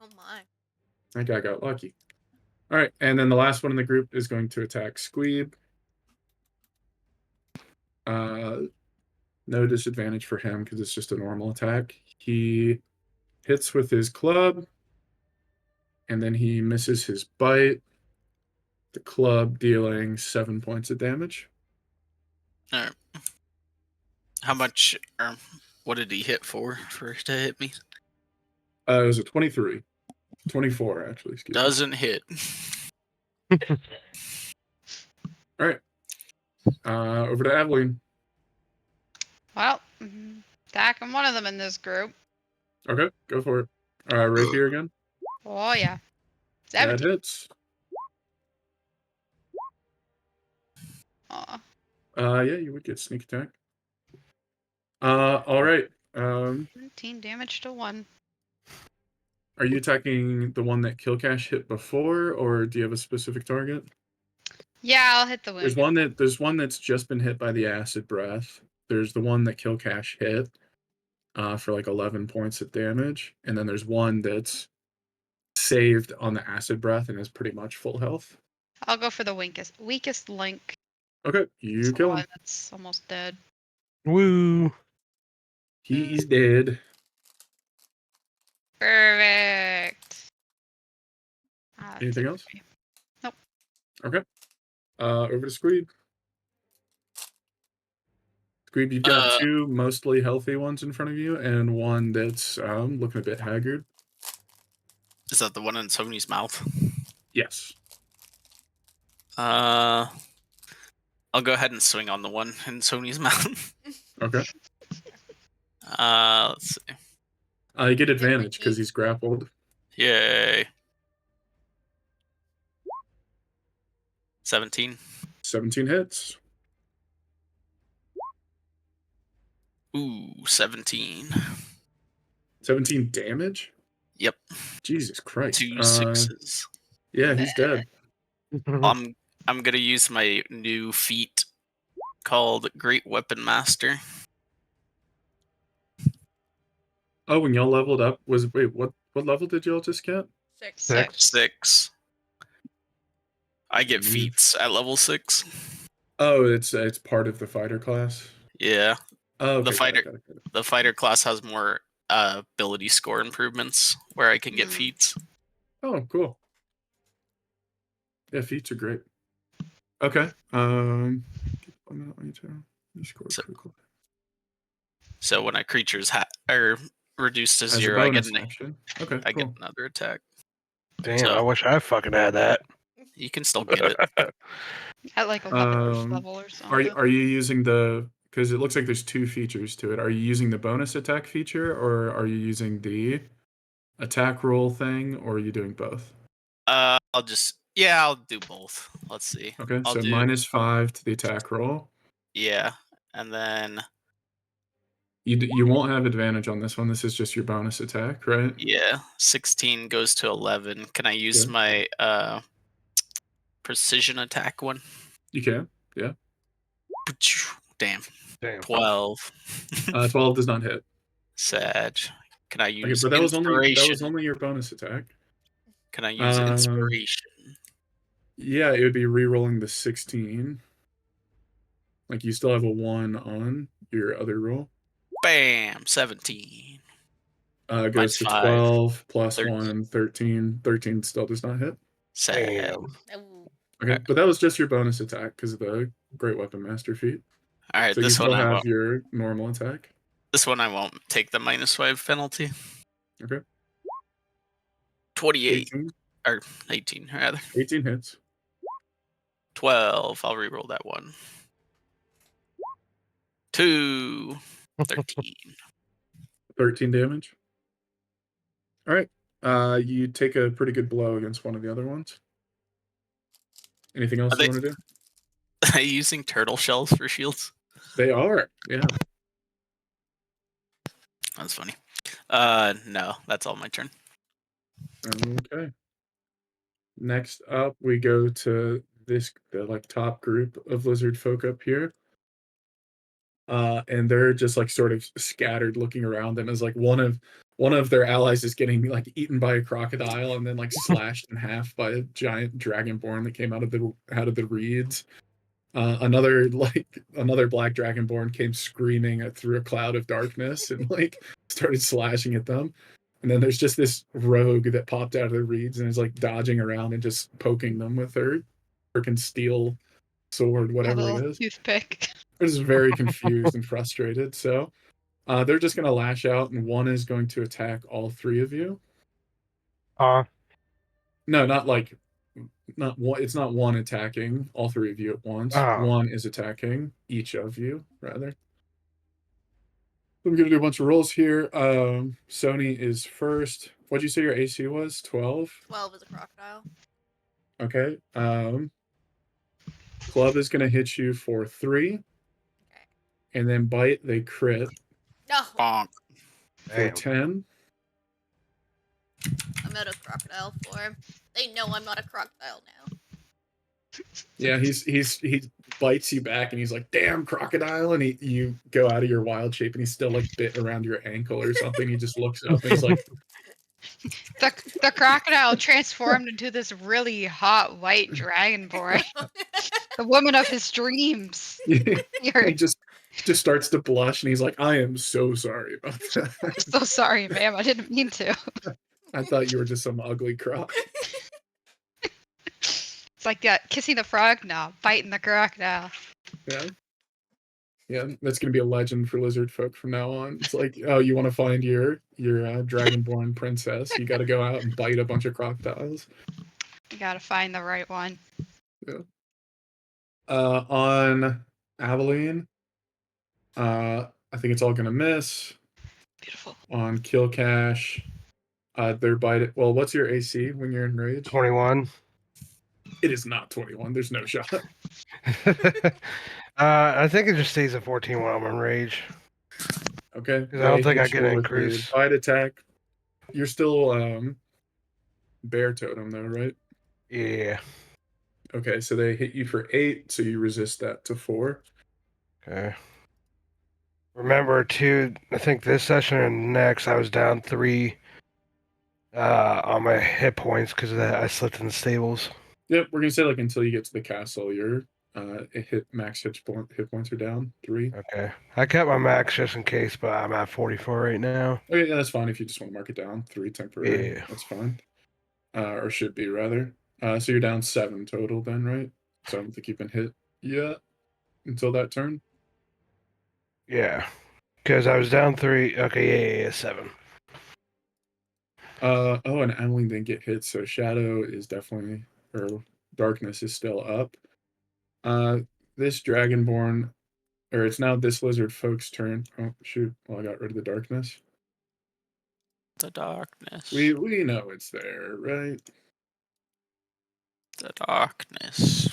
Oh my. That guy got lucky. All right, and then the last one in the group is going to attack Squeeb. No disadvantage for him because it's just a normal attack. He hits with his club, and then he misses his bite. The club dealing 7 points of damage. All right. How much, or what did he hit for it to hit me? It was a 23. 24, actually. Excuse me. Doesn't hit. All right. Over to Aveline. Well, attacking one of them in this group. Okay, go for it. Right here again. Oh yeah. That 17. hits. Aw. Yeah, you would get sneak attack. All right. 17 damage to one. Are you attacking the one that Kil'Kash hit before, or do you have a specific target? Yeah, I'll hit the There's wound. there's one that's just been hit by the acid breath. There's the one that Kil'Kash hit, for like 11 points of damage, and then there's one that's saved on the acid breath and is pretty much full health. I'll go for the weakest link. Okay, you It's the kill one him. that's almost dead. Woo. He's dead. Perfect. Anything else? 3. Nope. Okay. Over to Squeeb. Squeeb, you've got two mostly healthy ones in front of you, and one that's looking a bit haggard. Is that the one in Sony's mouth? Yes. I'll go ahead and swing on the one in Sony's mouth. Okay. Let's see. You get advantage because he's grappled. Yay. 17. 17 hits. Ooh, 17. 17 damage? Yep. Jesus Christ. 2 sixes. Yeah, he's dead. I'm gonna use my new feat called Great Weapon Master. Oh, when y'all leveled up, wait, what level did y'all just get? 6. 6. I get Mhm. feats at level 6. Oh, it's part of the fighter class. Yeah. Oh, okay, The fighter- got it. The fighter class has more ability score improvements where I can get Mhm. feats. Oh, cool. Yeah, feats are great. Okay. So when a creature's are reduced to As a 0, I get bonus action. Okay, I cool. get another attack. Damn, So- I wish I fucking had that. You can still get it. At like 11th level or something. Are you using because it looks like there's two features to it. Are you using the bonus attack feature, or are you using the attack roll thing, or are you doing both? I'll do both. Let's see. Okay, I'll so do -5 to the attack roll. yeah, and then You won't have advantage on this one. This is just your bonus attack, right? 16 goes to 11. Can I use Yeah. my precision attack one? You can. Yeah. Damn. Damn. 12. 12 does not hit. Sad. Can I Okay, use but that was inspiration? only your bonus attack. Can I use inspiration? Yeah, it would be re-rolling the 16. Like you still have a 1 on your other roll. Bam, 17. Goes Minus to 5. 12 plus 13. 1, 13. 13 still does not hit. Sad. Damn. Ooh. Okay, but that was just your bonus attack because of the Great Weapon Master feat. All right, So you this one still I have won't. your normal attack. This one I won't take the -5 penalty. Okay. 28 18. or 18 rather. 18 hits. 12. I'll reroll that one. 2. 13. 13 damage. All right. You take a pretty good blow against one of the other ones. Anything else Are you they, want to do? are they using turtle shells for shields? They are. Yeah. That's funny. No, that's all my turn. Okay. Next up, we go to the like top group of lizard folk up here. And they're just like sort of scattered looking around them as like one of their allies is getting like eaten by a crocodile and then like slashed in half by a giant dragonborn that came out of the reeds. Another black dragonborn came screaming through a cloud of darkness and like started slashing at them. And then there's just this rogue that popped out of the reeds and is like dodging around and just poking them with her freaking steel sword, A whatever it little is. toothpick. They're just very confused and frustrated. So they're just going to lash out, and one is going to attack all three of you. No, not like, not one. It's not one attacking all three of you at once. Oh. One is attacking each of you, rather. I'm going to do a bunch of rolls here. Sony is first. What'd you say your AC was? 12? 12 is a crocodile. Okay. Club is going to hit you for 3. Okay. And then bite, they crit No, Bonk. for Damn. 10. I'm out of crocodile form. They know I'm not a crocodile now. Yeah, he bites you back and he's like, "Damn crocodile!" And you go out of your wild shape and he's still like bit around your ankle or something. He just looks up and he's like, The crocodile transformed into this really hot white dragonborn. The woman of his dreams. he just starts to blush and he's like, "I am so sorry about that. I'm so sorry, ma'am. I didn't mean to. I thought you were just some ugly croc." It's like kissing the frog, no, biting the crocodile. Yeah. Yeah, that's gonna be a legend for lizard folk from now on. It's like, oh, you want to find your dragonborn princess? You got to go out and bite a bunch of crocodiles. You gotta find the right one. Yeah. On Aveline, I think it's all gonna miss. Beautiful. On Kil'Kash, they're bite. Well, what's your AC when you're in rage? 21. It is not 21. There's no shot. I think it just stays at 14 while I'm in rage. Okay. Because I don't They think I hit get you an with your increase. bite attack. You're still bear totem though, right? Yeah. Okay, so they hit you for 8, so you resist that to 4. Okay. Remember, too, I think this session and next, I was down 3 on my hit points because of that. I slipped in the stables. Yep, we're gonna say like until you get to the castle, your max hit points are down 3. Okay. I kept my max just in case, but I'm at 44 right now. Okay, yeah, that's fine if you just want to mark it down 3 temporary. Yeah. That's fine. Or should be rather. So you're down 7 total then, right? So I don't think you've been hit yet until that turn. Yeah. Because I was down 3. Okay, yeah, 7. Oh, and Emily didn't get hit, so Shadow is definitely, or Darkness is still up. This Dragonborn, or it's now this lizard folk's turn. Oh shoot! Well, I got rid of the darkness. The darkness. We know it's there, right? The darkness.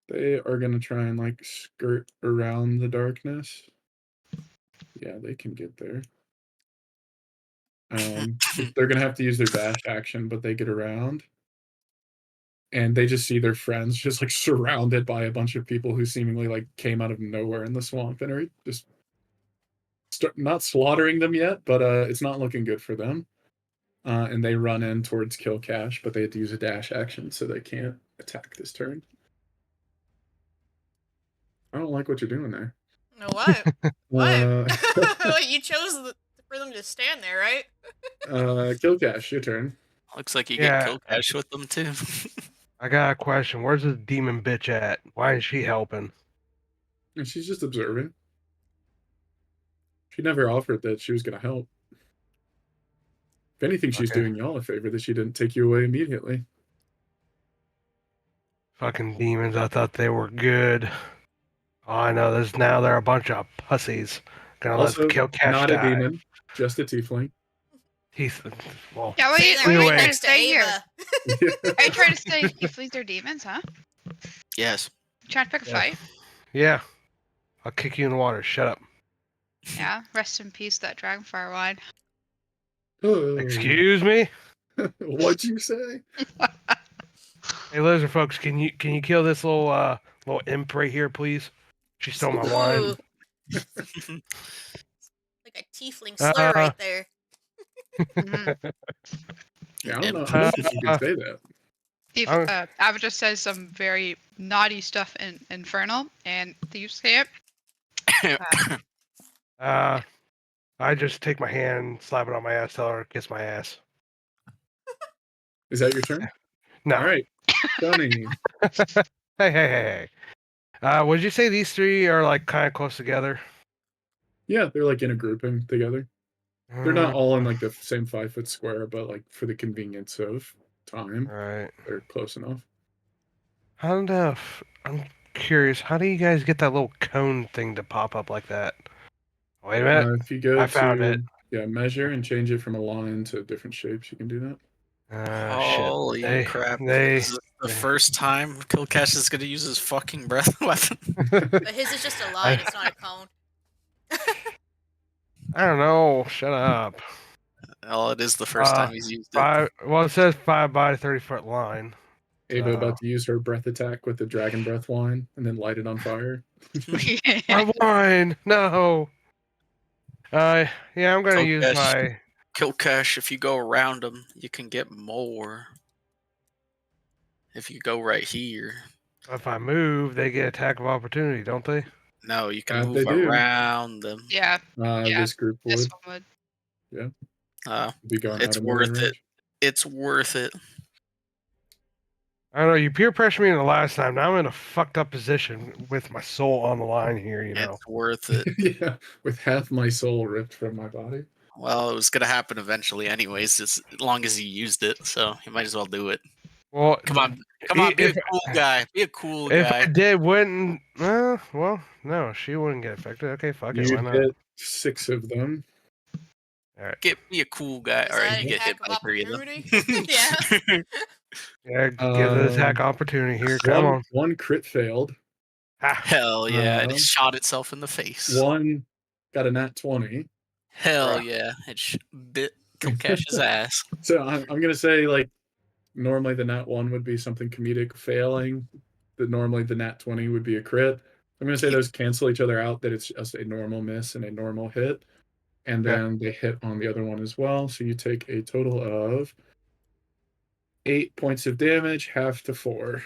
They are gonna try and like skirt around the darkness. Yeah, they can get there. They're gonna have to use their dash action, but they get around. And they just see their friends just like surrounded by a bunch of people who seemingly like came out of nowhere in the swamp and are just not slaughtering them yet, but it's not looking good for them. And they run in towards Kil'Kash, but they have to use a dash action, so they can't attack this turn. I don't like what you're doing there. No, what? Uh, Wait, you chose for them to stand there, right? Kil'Kash, your turn. Looks like you Yeah. get Kil'Kash with them too. I got a question. Where's this demon bitch at? Why is she helping? And she's just observing. She never offered that she was going to help. If anything, she's Okay. doing y'all a favor that she didn't take you away immediately. Fucking demons. I thought they were good. All I know is now they're a bunch of pussies. Gonna Also, let Kil'Kash not die. a demon, just a tiefling. He's well. Yeah, what are Say you, that what are you Anyway. trying to next to say here? Ava. Are you trying to say tieflings are demons, huh? Yes. You trying to pick a Yeah. fight? Yeah. I'll kick you in the water. Shut up. Yeah. Rest in peace, that dragonfire wine. Oh, Excuse me. what'd you say? Hey, lizard folks, can you kill this little imp right here, please? She stole my wine. Ooh, like a tiefling slur right there. Mhm. Yeah, I don't know. I don't think you can say that. Ava just says some very naughty stuff in Infernal, and thieves can't. I just take my hand, slap it on my ass, tell her kiss my ass. Is that your turn? No. All right, Johnny. Hey. Would you say these three are like kind of close together? Yeah, they're like in a grouping together. They're not all in like the same 5-foot square, but like for the convenience of time, Right. they're close enough. I'm curious. How do you guys get that little cone thing to pop up like that? Wait a minute. If you go I found it. measure and change it from a line to different shapes, you can do that. Holy Shit. crap. They. This is the first time Kil'Kash is going to use his fucking breath weapon. But his is just a line, it's not a cone. I don't know. Shut up. Well, it is the first time he's used it. Well, it says 5 by 30-foot line. Ava about to use her breath attack with the dragon breath wine and then light it on fire. My wine! No! Yeah, I'm gonna use Kil'Kash. my... Kil'Kash, if you go around him, you can get more. If you go right here. If I move, they get attack of opportunity, don't they? No, you can They move do. around them. Yeah, This group this would one would. be going It's out of worth melee it. range. It's worth it. I don't know, you peer pressure me the last time. Now I'm in a fucked up position with my soul on the line here, you know. It's worth it. Yeah, with half my soul ripped from my body. Well, it was going to happen eventually anyways, as long as you used it, so you might as well do it. Well, Come on, be a cool guy. Be a cool if guy. I did, wouldn't... well, no, she wouldn't get affected. Okay, fuck it, You why not? hit 6 of them. Alright. Be a cool guy. Is Alright, that you get hit attack by of 3 of them. opportunity? Yeah. Yeah, give the attack opportunity here, come on. One crit failed. Ha. Hell yeah, and it Um, shot itself in the face. One got a nat 20. Hell Bruh. yeah, it bit Kil'Kash's ass. So I'm gonna say, like, normally the nat 1 would be something comedic failing. Normally the nat 20 would be a crit. I'm gonna say those cancel each other out, that it's just a normal miss and a normal hit. And Okay. then they hit on the other one as well. So you take a total of 8 points of damage, half to 4.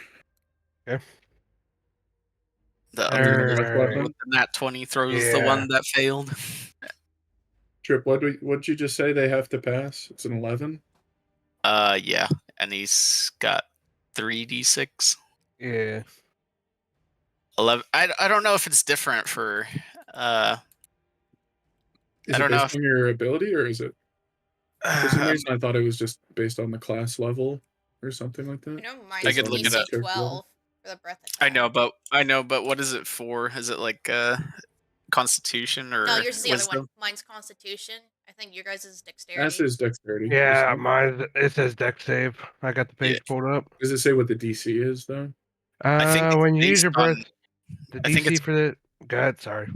The other Alright. with the nat 20 throws the Yeah. one that failed. Trip, what'd you just say they have to pass? It's an 11? Yeah, and he's got 3d6. Yeah. 11. I don't know if it's different for Is I it don't know based on your ability, or is it? For some reason, I thought it was just based on the class level or something like that. I know mine's I could look it DC up. 12 for the breath attack. I know, but what is it for? Is it like Constitution or No, yours is the wisdom? other one. Mine's Constitution. I think your guys' is Dexterity. That's his dexterity. Yeah, isn't it? mine, it says deck save. I got the page pulled up. Does it say what the DC is, though? I think it's When you use based your breath, on- the I think DC it's- for the... Go ahead, sorry.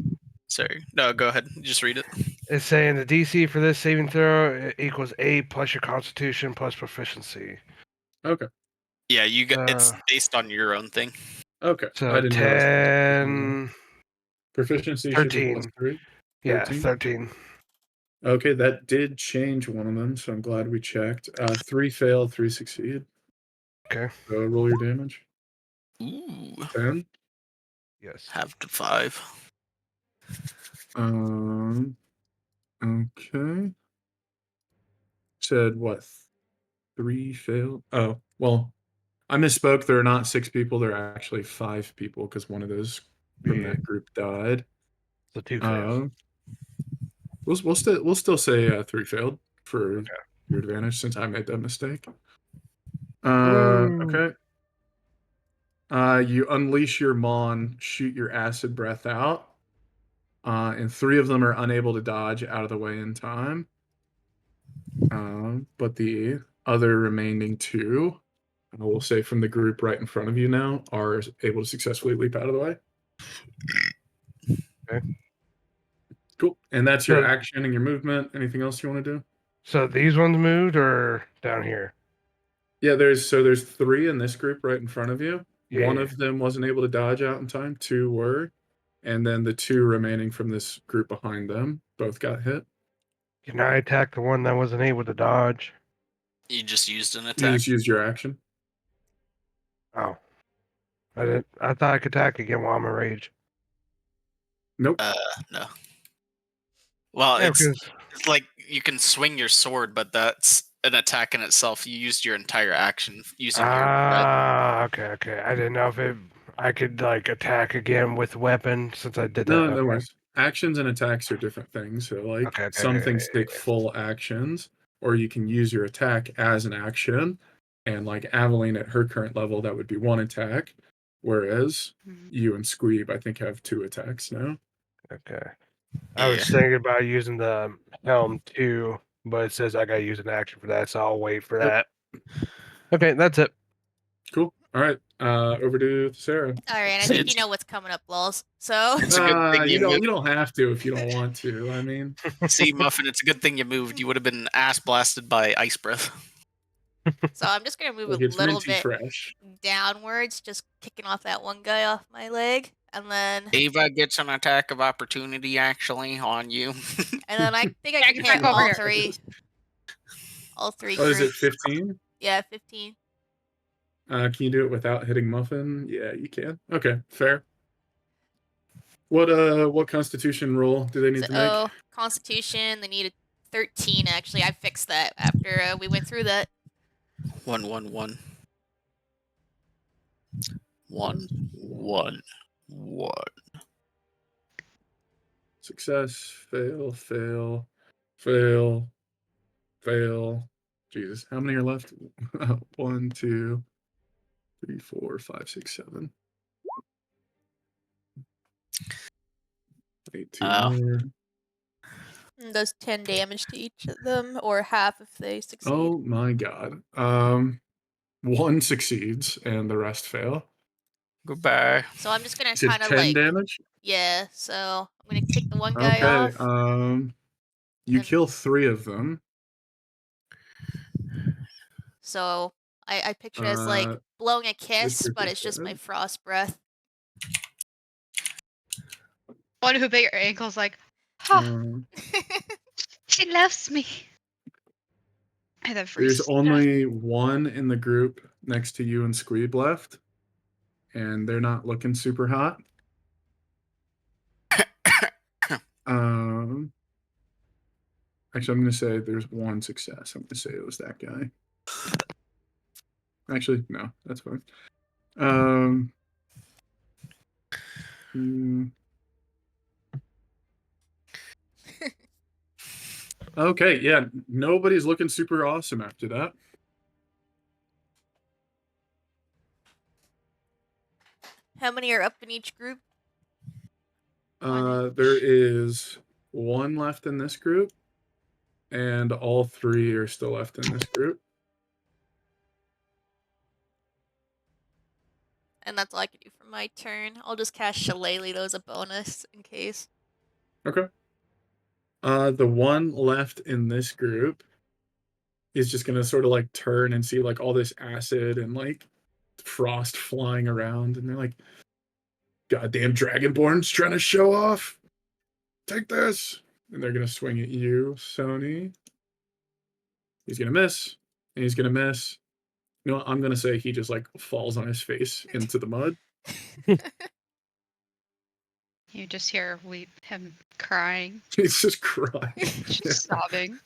Sorry. No, go ahead. Just read it. It's saying the DC for this saving throw equals 8 plus your constitution plus proficiency. Okay. Yeah, you got it's based on your own thing. Okay. So I didn't realize that. 10... Proficiency should be 13. +3. Yeah, 13? 13. Okay, that did change one of them, so I'm glad we checked. 3 fail, 3 succeed. Okay. So roll your damage. Ooh. 10. Yes. Have to 5. Okay. Said what? 3 failed. Oh well, I misspoke. There are not 6 people. There are actually 5 people because one of those from Yeah. that group died. So 2 fails. We'll still say 3 failed for Okay. your advantage since I made that mistake. Woo. Okay. You unleash your Mon, shoot your acid breath out, and 3 of them are unable to dodge out of the way in time. But the other remaining 2, I will say from the group right in front of you now, are able to successfully leap out of the way. Okay. Cool. And that's your So- action and your movement. Anything else you want to do? So these ones moved or down here? Yeah, there's 3 in this group right in front of you. Yeah, One yeah. of them wasn't able to dodge out in time. 2 were, and then the 2 remaining from this group behind them both got hit. Can I attack the one that wasn't able to dodge? You just used an You attack. just used your action. Oh. I thought I could attack again while I'm in rage. Nope. No. Well, Yeah, it's because like you can swing your sword, but that's an attack in itself. You used your entire action using your breath. okay. I didn't know if I could like attack again with weapon since I did that. No, Okay. no worries. Actions and attacks are different things. So, like, Okay, some things take full actions, or you can use your attack as an action. And, like, Aveline at her current level, that would be 1 attack. Whereas you and Squeeb, I think, have 2 attacks now. Okay. I was thinking about using the helm too, but it says I gotta use an action for that, so I'll wait for that. Okay, that's it. Cool. All right. Over to Thesera. All right, I think you know what's coming up, Lulz. So It's a good thing You moved. don't have to if you don't want to. I mean, See, Muffin, it's a good thing you moved. You would have been ass blasted by ice breath. I'm just gonna move like a it's little minty bit fresh. downwards, just kicking off that one guy off my leg, and then Ava gets an attack of opportunity actually on you. I think I Yeah, can get hit back over all here. 3. All 3 What is it? groups. 15. Yeah, 15. Can you do it without hitting Muffin? Yeah, you can. Okay, fair. What Constitution roll do they need to make? So Constitution, they needed 13. Actually, I fixed that after we went through that. 1, 1, 1. 1, 1, 1. Success, fail, fail, fail, fail. Jesus, how many are left? 1, 2, 3, 4, 5, 6, 7. 8, 2 Oh. more. And does 10 damage to each of them, or half if they succeed. Oh my god. 1 succeeds and the rest fail. Goodbye. So I'm just gonna Is it kind of 10 like damage? yeah. So I'm gonna take the one guy Okay. off. You and- kill 3 of them. So I picture it as like blowing a kiss, group but is it's just my dead. frost breath. One who bit your ankle's like, huh, Um, she loves me. And then there's freezes to only 1 in the group next to you and Squeeb left, and they're not looking super hot. Actually, I'm going to say there's 1 success. I'm going to say it was that guy. Actually, no, that's fine. Okay, yeah, nobody's looking super awesome after that. How many are up in each group? There is 1 left in this group, and all 3 are still left in this group. And that's all I can do for my turn. I'll just cast Shillelagh as a bonus in case. Okay. The 1 left in this group is just gonna sort of like turn and see like all this acid and like frost flying around, and they're like, "Goddamn Dragonborn's trying to show off. Take this!" And they're gonna swing at you, Sony. He's gonna miss, and he's gonna miss. You know what? I'm gonna say he just like falls on his face into the mud. You just hear him crying, He's just crying. just sobbing.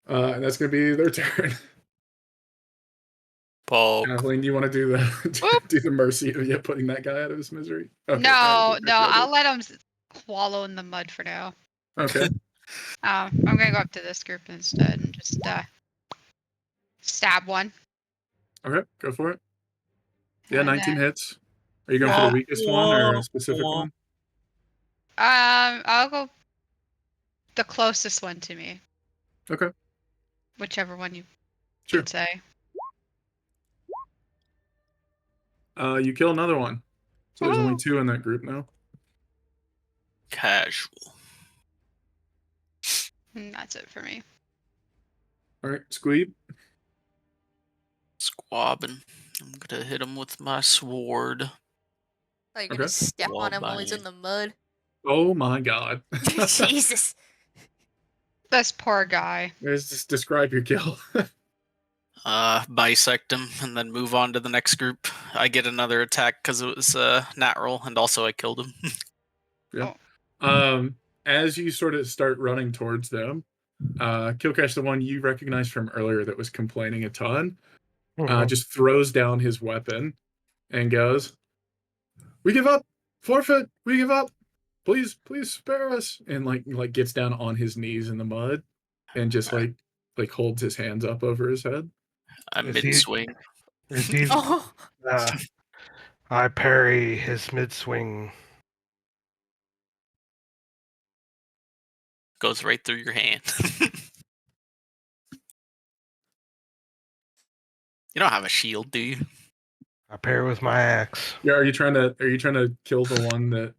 And that's gonna be their turn. Poke. Kathleen, do you want to do the do the mercy of putting that guy out of his misery? Okay, No, Kathleen, I'll let him wallow in the mud for now. Okay. I'm gonna go up to this group instead and just stab one. Okay, go for it. Yeah, And 19 then, hits. Are you going for the weakest one or a specific Wah. one? I'll go the closest one to me. Okay, Whichever one you sure. would say. You kill another one. So there's only Woohoo! 2 in that group now. Casual. And that's it for me. All right, Squeeb. Squabbing. I'm gonna hit him with my sword. Are you Okay. gonna step on him Well, while he's in the mud? Oh my god. Jesus. This poor guy. Just describe your kill. Bisect him and then move on to the next group. I get another attack because it was a nat roll, and also I killed him. Yeah. Oh. As you sort of start running towards them, Kil'Kash, the one you recognized from earlier that was complaining a ton, just throws down his weapon and goes, "We give up! Forfeit! We give up! Please, please spare us!" And like gets down on his knees in the mud and just like holds his hands up over his head. I'm Is he- mid swing. Oh. I parry his mid swing. Goes right through your hand. You don't have a shield, do you? I parry with my axe. Yeah, are you trying to kill the one that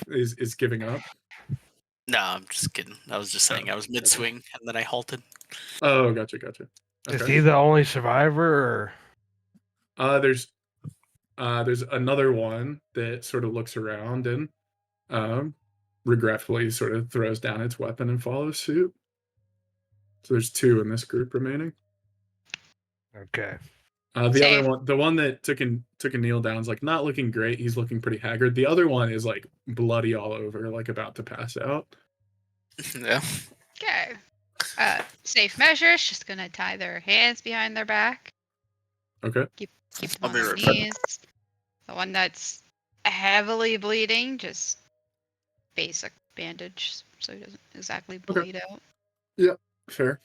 is giving up? No, I'm just kidding. I was just saying I was mid swing and then I halted. Oh, gotcha. Is Okay. he the only survivor? Or... There's another one that sort of looks around and regretfully sort of throws down its weapon and follows suit. So there's 2 in this group remaining. Okay. The Save. other one, the one that took a kneel down, is like not looking great. He's looking pretty haggard. The other one is like bloody all over, like about to pass out. Yeah. Okay. Safe measures. Just gonna tie their hands behind their back. Okay. Keep them I'll on be their right back. knees. The one that's heavily bleeding, just basic bandage, so he doesn't exactly bleed out. Yeah. Fair.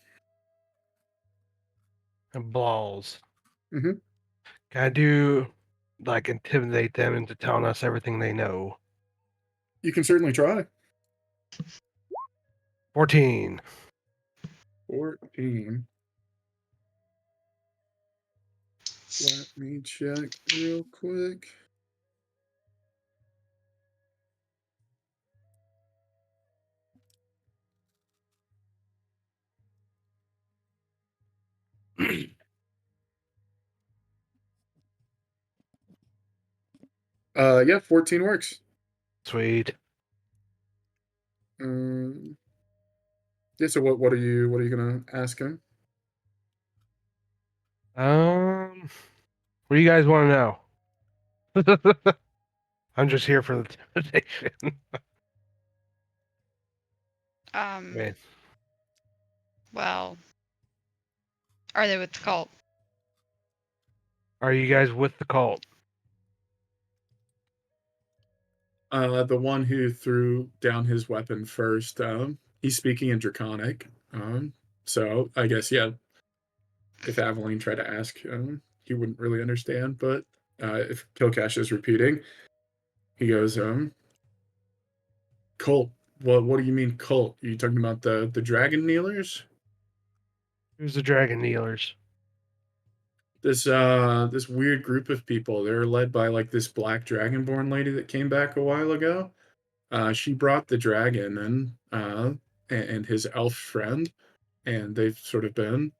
And balls. Mhm. Can I do like intimidate them into telling us everything they know? You can certainly try. 14. 14. Let me check real quick. Yeah, 14 works. Sweet. Yeah, so what are you gonna ask him? What do you guys want to know? I'm just here for the intimidation. Man. Well, are they with the cult? Are you guys with the cult? The one who threw down his weapon first, he's speaking in Draconic. So I guess, yeah, if Aveline tried to ask him, he wouldn't really understand. But if Kil'Kash is repeating, he goes, "Cult? What do you mean cult? Are you talking about the dragon kneelers? Who's the dragon kneelers? This weird group of people. They're led by like this black dragonborn lady that came back a while ago. She brought the dragon and his elf friend, and they've sort of been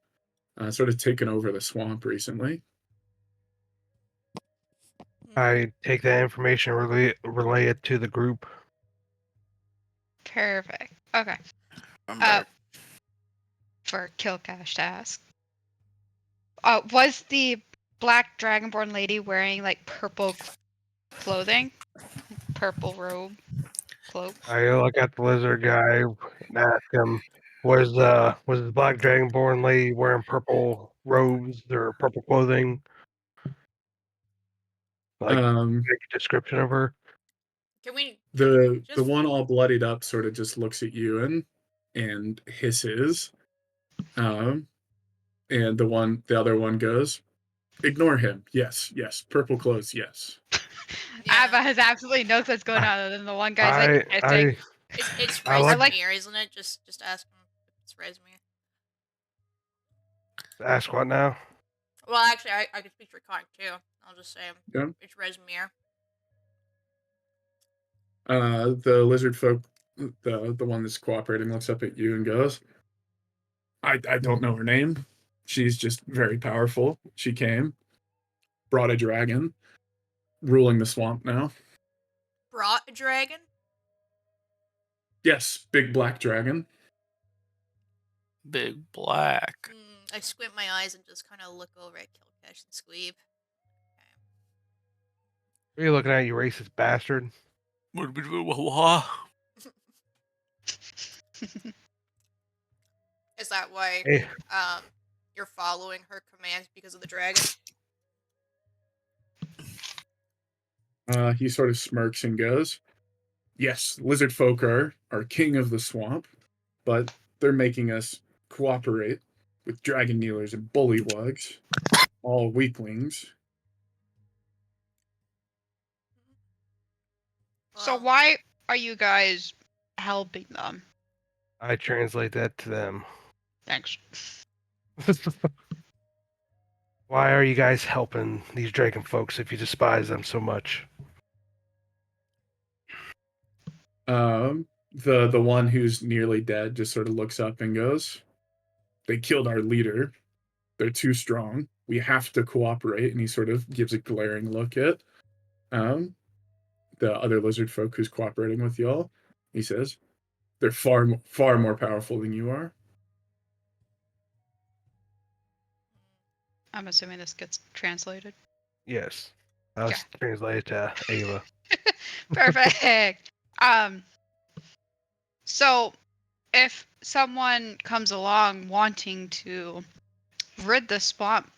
sort of taken over the swamp recently." I take that information, relay it to the group. Perfect. Okay. I'm there. For Kil'Kash to ask. Was the black dragonborn lady wearing like purple clothing? purple robe, cloak. I look at the lizard guy and ask him, was the black dragonborn lady wearing purple robes or purple clothing? Like, make a description of her. Can we? The Just- one all bloodied up sort of just looks at you and hisses. And the other one goes, ignore him. Yes, purple clothes. Yes. Yeah. Ava has absolutely no clue what's going on other than the one guy's like, I think. It's I like- Rezmir, isn't it? Just ask him if it's Rezmir. Ask what now? Well, actually, I can speak Draconic too. I'll just say Yeah. it's Rezmir. The lizard folk, the one that's cooperating, looks up at you and goes, I don't know her name. She's just very powerful. She came, brought a dragon, ruling the swamp now. Brought a dragon? Yes, big black dragon. Big black. I squint my eyes and just kind of look over at Kil'Kash and Squeeb. What are you looking at, you racist bastard? Is that why Hey, you're following her commands because of the dragon? He sort of smirks and goes, yes, lizard folk are king of the swamp, but they're making us cooperate with dragon kneelers and bullywugs, all weaklings. So Well, why are you guys helping them? I translate that to them. Thanks. Why are you guys helping these dragon folks if you despise them so much? The one who's nearly dead just sort of looks up and goes, they killed our leader. They're too strong. We have to cooperate. And he sort of gives a glaring look at the other lizard folk who's cooperating with y'all. He says, they're far more powerful than you are. I'm assuming this gets translated. Yes. I'll Yeah. translate it to Ava. Perfect. So if someone comes along wanting to rid the swamp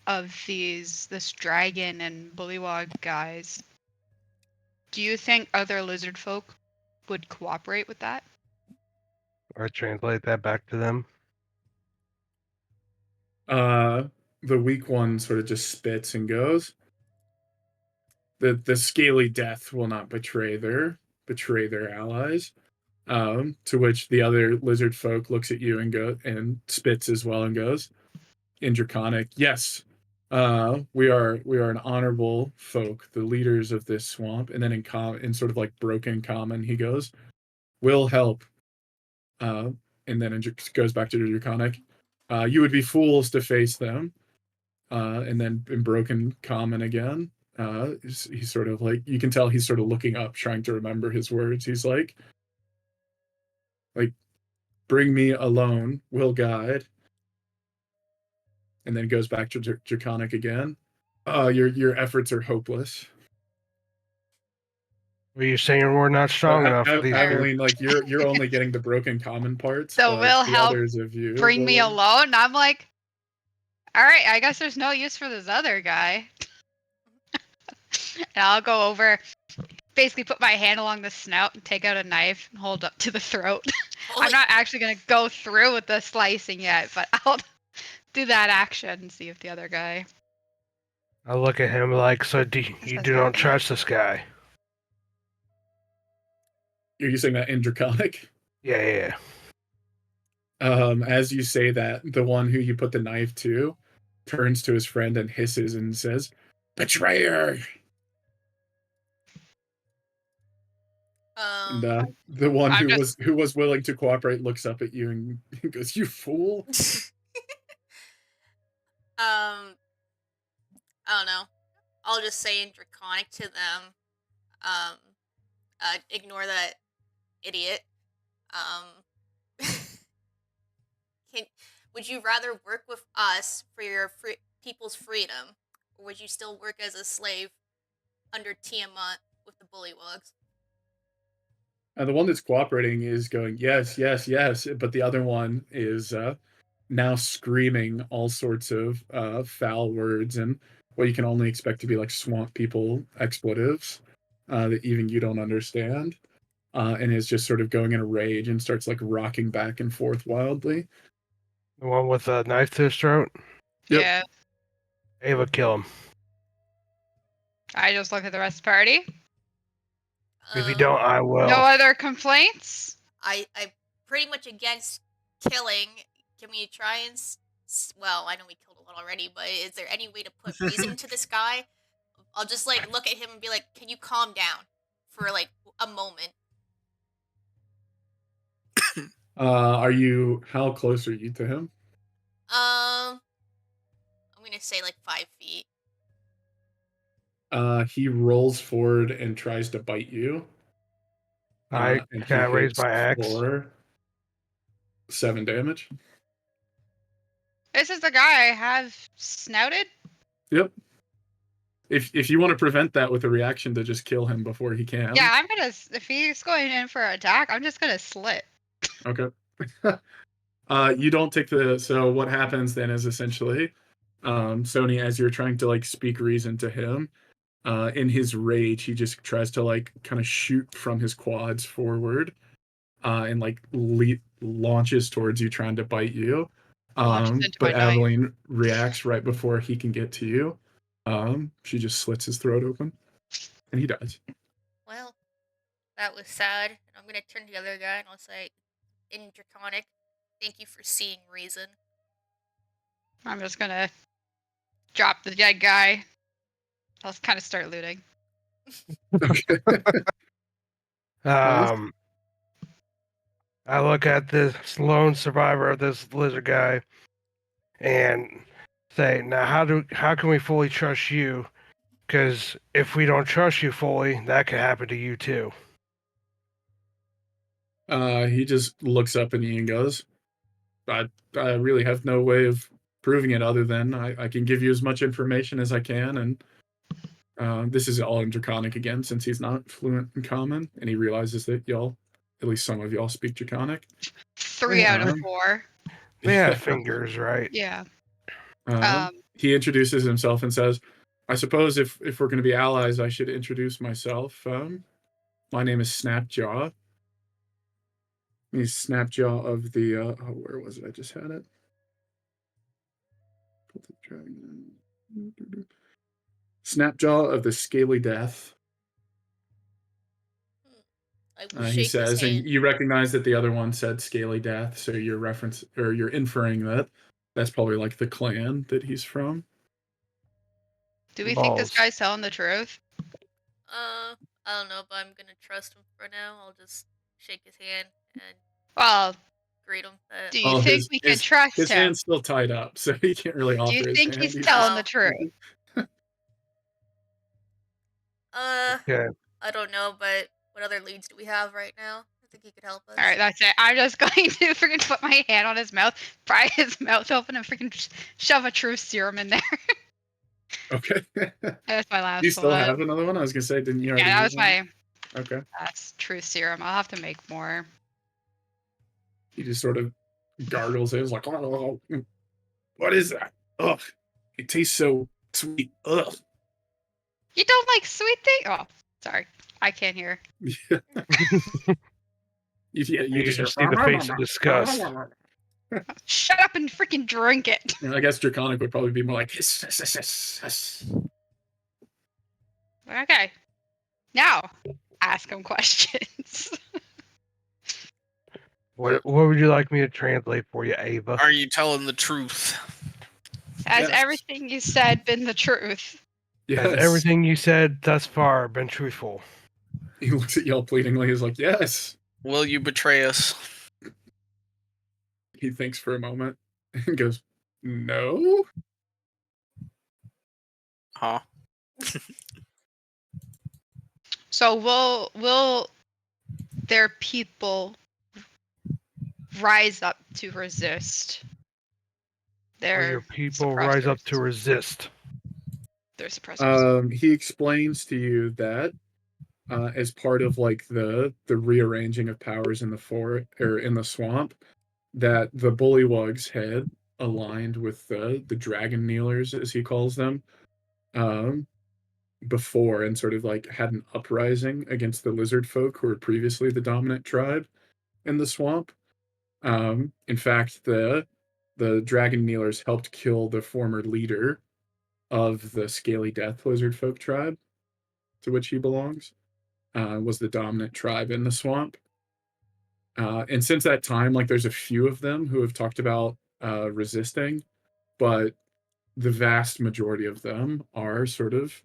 of this dragon and bullywug guys, do you think other lizard folk would cooperate with that? I translate that back to them. The weak one sort of just spits and goes, the Scaly Death will not betray their allies. To which the other lizard folk looks at you and spits as well and goes, in Draconic, yes, we are an honorable folk, the leaders of this swamp. And then in sort of like broken common, he goes, we'll help. And then goes back to the Draconic. You would be fools to face them. And then in broken common again, he's sort of like, you can tell he's sort of looking up, trying to remember his words. He's like, bring me alone, will guide. And then goes back to Draconic again. Your efforts are hopeless. Were you saying we're not strong enough for these Aveline, like you're only getting the broken common parts. So but we'll the help others of you Bring me will- alone? I'm like, all right, I guess there's no use for this other guy. And I'll go over, basically put my hand along the snout and take out a knife and hold up to the throat. I'm not actually going to go through with the slicing yet, but I'll do that action and see if the other guy... I look at him like, so you do not trust this guy? You're using that in Draconic. Yeah. As you say that, the one who you put the knife to turns to his friend and hisses and says, "Betrayer!" And the one who was willing to cooperate looks up at you and goes, "You fool!" I don't know. I'll just say in Draconic to them, ignore that idiot. Would you rather work with us for your people's freedom, or would you still work as a slave under Tiamat with the bullywugs. The one that's cooperating is going, yes, yes, yes, but the other one is now screaming all sorts of foul words and what you can only expect to be like swamp people expletives that even you don't understand, and is just sort of going in a rage and starts like rocking back and forth wildly. The one with a knife to his throat? Yep. Yeah. Ava, kill him. I just look at the rest of the party. If you don't, I will. No other complaints? I'm pretty much against killing. Can we try and... Well, I know we killed a lot already, but is there any way to put reason to this guy? I'll just, like, look at him and be like, can you calm down for, like, a moment? How close are you to him? I'm gonna say, like, 5 feet. He rolls forward and tries to bite you. I and can he raise hits my axe. for 7 damage. This is the guy I have snouted? Yep. If you want to prevent that with a reaction to just kill him before he can. Yeah, I'm gonna. If he's going in for an attack, I'm just gonna slit. Okay. You don't take the. So what happens then is essentially, Sony, as you're trying to like speak reason to him, in his rage, he just tries to like kind of shoot from his quads forward, and like launches towards you, trying to bite you. Launches into But my knife. Aveline reacts right before he can get to you. She just slits his throat open, and he dies. Well, that was sad. And I'm gonna turn to the other guy and I'll say, in Draconic, thank you for seeing reason. I'm just gonna drop the dead guy. I'll kind of start looting. Okay. I look at this lone survivor of this lizard guy and say, now how can we fully trust you? Because if we don't trust you fully, that could happen to you too. He just looks up at you and goes, I really have no way of proving it other than I can give you as much information as I can, and this is all in Draconic again, since he's not fluent in Common, and he realizes that y'all, at least some of y'all, speak Draconic. 3 out of Um, 4. They have fingers, right? Yeah. He introduces himself and says, I suppose if we're going to be allies, I should introduce myself. My name is Snapjaw. He's Snapjaw of the, where was it? I just had it. Snapjaw of the Scaly Death. I will He shake says, his and hand. you recognize that the other one said Scaly Death, so you're inferring that that's probably like the clan that he's from. Do we think this Balls. guy's telling the truth? I don't know, but I'm gonna trust him for now. I'll just shake his hand and Well, greet him. do you think we can trust his him? hand's still tied up, so he can't really offer Do you his think hand. he's telling the just- truth? Okay. I don't know, but what other leads do we have right now? I think he could help us. All right, that's it. I'm just going to freaking put my hand on his mouth, pry his mouth open, and freaking shove a truth serum in there. Okay. That's my last You still one. have another one? I was gonna say, didn't you already? Yeah, that use was one? my Okay. last truth serum. I'll have to make more. He just sort of gargles it. It's like, oh, what is that? Ugh, it tastes so sweet. Ugh. You don't like sweet things? Oh, sorry. I can't hear. Yeah, you You just just see the face of disgust. Shut up and freaking drink it. I guess Draconic would probably be more like hiss, hiss, hiss, hiss, hiss. Okay. Now, ask him questions. What would you like me to translate for you, Ava? Are you telling the truth? Has Yes. everything you said been the truth? Yes. Has everything you said thus far been truthful? He looks at y'all pleadingly. He's like, yes. Will you betray us? He thinks for a moment and goes, no. Huh? So will their people rise up to resist Will their your people rise up to suppressors? resist? Their suppressors. He explains to you that as part of like the rearranging of powers in the swamp, that the bullywugs had aligned with the dragon kneelers, as he calls them, um, before, and sort of like had an uprising against the lizard folk who were previously the dominant tribe in the swamp. In fact, the dragon kneelers helped kill the former leader of the Scaly Death lizard folk tribe, to which he belongs. Was the dominant tribe in the swamp. And since that time, like there's a few of them who have talked about resisting, but the vast majority of them are sort of,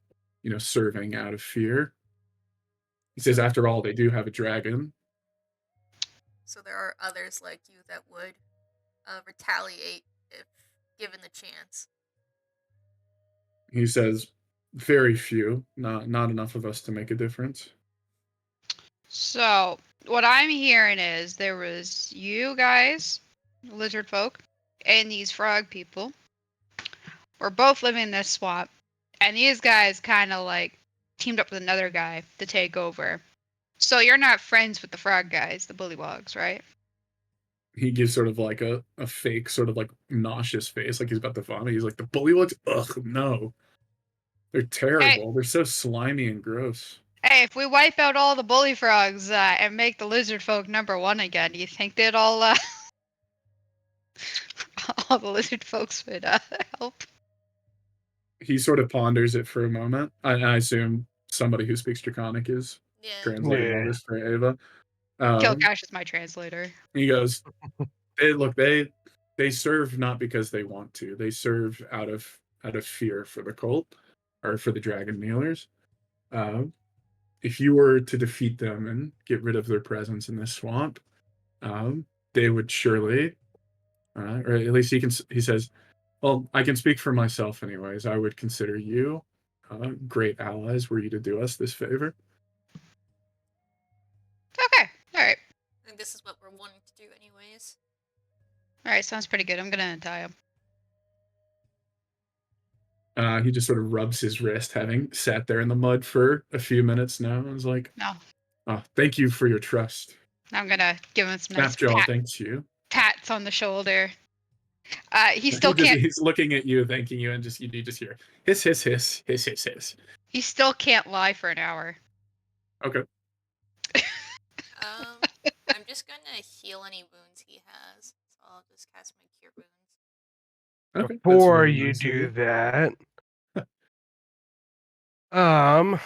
serving out of fear. He says, after all, they do have a dragon. So there are others like you that would retaliate if given the chance. He says, very few, not enough of us to make a difference. So what I'm hearing is there was you guys, lizard folk, and these frog people. We're both living in this swamp, and these guys kind of like teamed up with another guy to take over. So you're not friends with the frog guys, the bullywugs, right? He gives sort of like a fake, sort of like nauseous face, like he's about to vomit. He's like, the bullywugs? Ugh, no. They're terrible. They're so slimy and gross. Hey, if we wipe out all the bully frogs and make the lizard folk #1 again, do you think they'd all the lizard folks would help? He sort of ponders it for a moment. I assume somebody who speaks Draconic is translating all this for Ava. Kil'Kash is my translator. He goes, they serve not because they want to. They serve out of fear for the cult, or for the dragon kneelers. If you were to defeat them and get rid of their presence in this swamp, they would surely, or at least he says, well, I can speak for myself anyways. I would consider you great allies were you to do us this favor. Okay, alright. I think this is what we're wanting to do anyways. Alright, sounds pretty good. I'm gonna untie him. He just sort of rubs his wrist, having sat there in the mud for a few minutes now, and is like, No. Oh, thank you for your trust. I'm gonna give him some nice Snapjaw, thanks you. pats on the shoulder. He still can't. He's looking at you, thanking you, and you just hear hiss, hiss, hiss, hiss, hiss, hiss. He still can't lie for an hour. Okay. I'm just gonna heal any wounds he has. So I'll just cast my cure wounds. Okay. Before you do that, I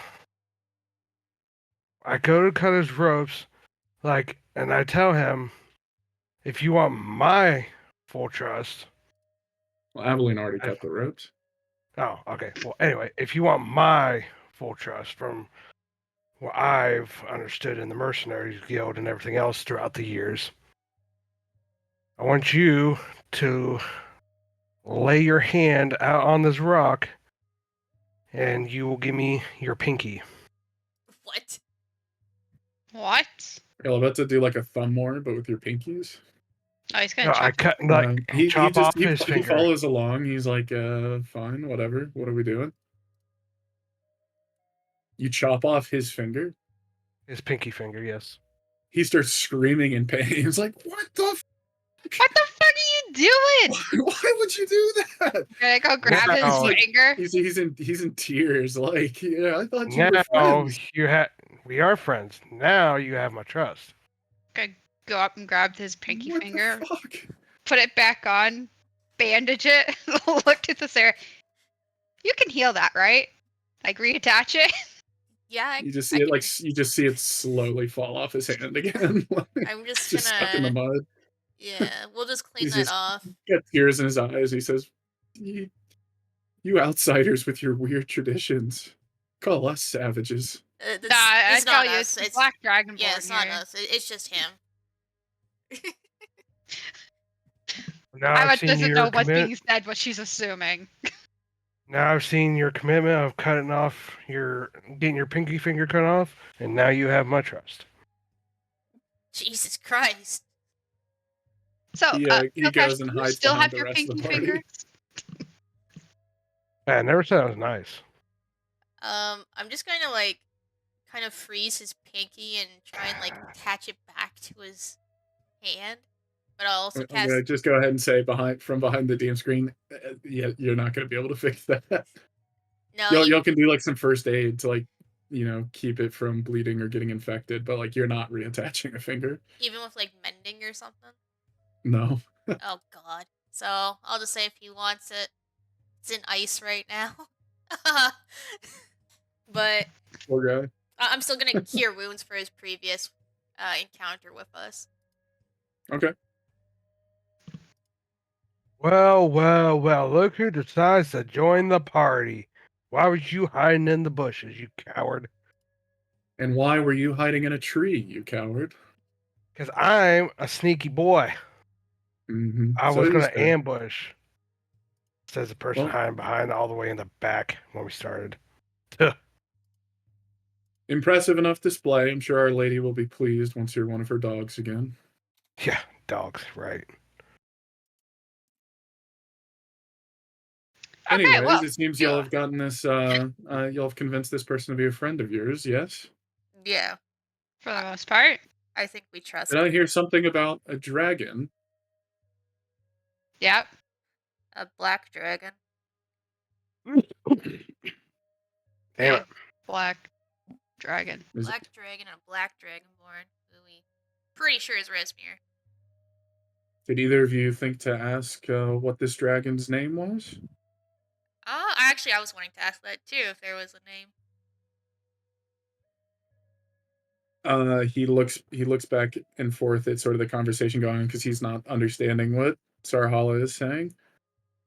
go to cut his ropes, and I tell him, if you want my full trust. Well, Aveline already cut the ropes. Oh, okay. Well, anyway, if you want my full trust from what I've understood in the Mercenaries Guild and everything else throughout the years, I want you to lay your hand out on this rock, and you will give me your pinky. What? What? You're about to do like a thumb war, but with your pinkies? Oh, he's gonna chop. Chop off his finger. He follows along. He's like, fine, whatever. What are we doing? You chop off his finger? His pinky finger, yes. He starts screaming in pain. He's like, what the What the fuck are you doing? Why would you do that? Can I go grab his finger? He's in tears. Like, yeah, I thought you were friends. We are friends. Now you have my trust. Okay, go up and grab his pinky finger. The fuck? Put it back on. Bandage it. Look to Thesera. You can heal that, right? Like reattach it. Yeah. You just see it slowly fall off his hand again. I'm just gonna stuck in the mud. Yeah, we'll just clean that off. Got tears in his eyes. He says, "You outsiders with your weird traditions, call us savages." I tell you, us. It's Black Dragonborn. Yeah, it's not us. It's just him. Ava doesn't know what's being said, what she's assuming. Now I've seen your commitment of getting your pinky finger cut off, and now you have my trust. Jesus Christ. So, he goes and hides. Still have your pinky finger? I never said it was nice. I'm just gonna kind of freeze his pinky and try and like attach it back to his hand. But I'll also I'm cast. gonna just go ahead and say from behind the DM screen, yeah, you're not gonna be able to fix that. No, Y'all can do like some first aid to like, keep it from bleeding or getting infected, but like you're not reattaching a finger. even with like mending or something. No. Oh God. So I'll just say if he wants it, it's in ice right now. But Poor guy. I'm still gonna cure wounds for his previous encounter with us. Okay. Well, well, well, look who decides to join the party. Why was you hiding in the bushes, you coward? And why were you hiding in a tree, you coward? Because I'm a sneaky boy. Mm-hmm. I So was it going is to fair. ambush, says the person Well, hiding behind all the way in the back when we started. impressive enough display. I'm sure Our Lady will be pleased once you're one of her dogs again. Yeah, dogs, right. Okay, Anyways, well, it seems y'all have gotten this, y'all have convinced this person to be a friend of yours, yes? Yeah, for the most part. I think we trust Did I him. hear something about a dragon? Yep. A black dragon. Damn A it. black dragon. Is it, Black dragon and a black dragonborn. Ooh, pretty sure is Resmir. did either of you think to ask what this dragon's name was? Actually, I was wanting to ask that too, if there was a name. He looks back and forth at sort of the conversation going on because he's not understanding what Sarhala is saying.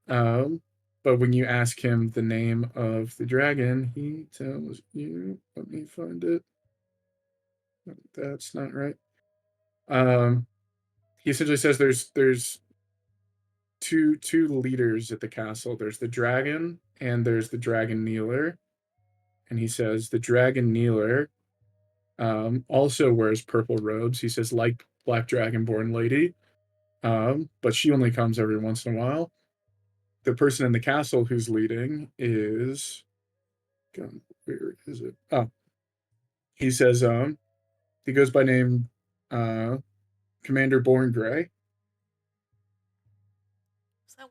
But when you ask him the name of the dragon, he tells you. Let me find it. That's not right. He essentially says there's two leaders at the castle. There's the dragon and there's the dragon kneeler. And he says the dragon kneeler also wears purple robes. He says like black dragonborn lady, but she only comes every once in a while. The person in the castle who's leading is, where is it? Oh, he says he goes by name Commander Born Gray.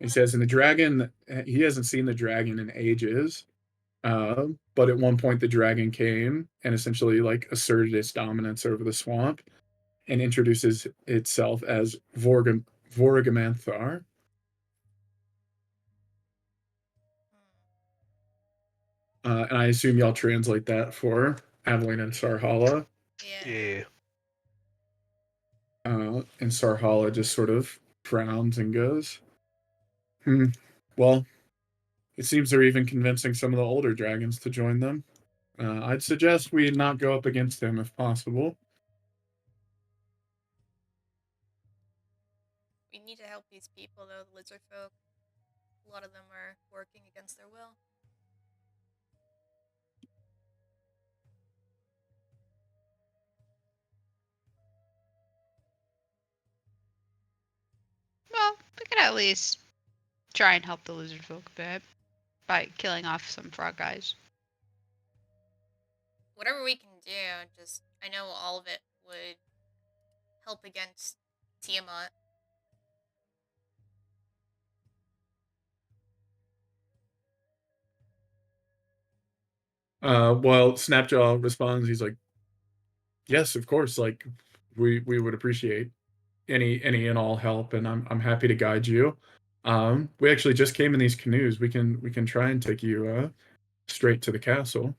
He says, and the dragon, he hasn't seen the dragon in ages. But at one point, the dragon came and essentially like asserted its dominance over the swamp and introduces itself as Voragamanthar. And I assume y'all translate that for Aveline and Sarhala. Yeah. And Sarhala just sort of frowns and goes, well, it seems they're even convincing some of the older dragons to join them. I'd suggest we not go up against them if possible. We need to help these people, though, the lizard folk. A lot of them are working against their will. Well, we could at least try and help the lizard folk a bit by killing off some frog guys. Whatever we can do, just I know all of it would help against Tiamat. Well, Snapjaw responds, he's like, yes, of course, like we would appreciate any and all help, and I'm happy to guide you. We actually just came in these canoes. We can try and take you straight to the castle.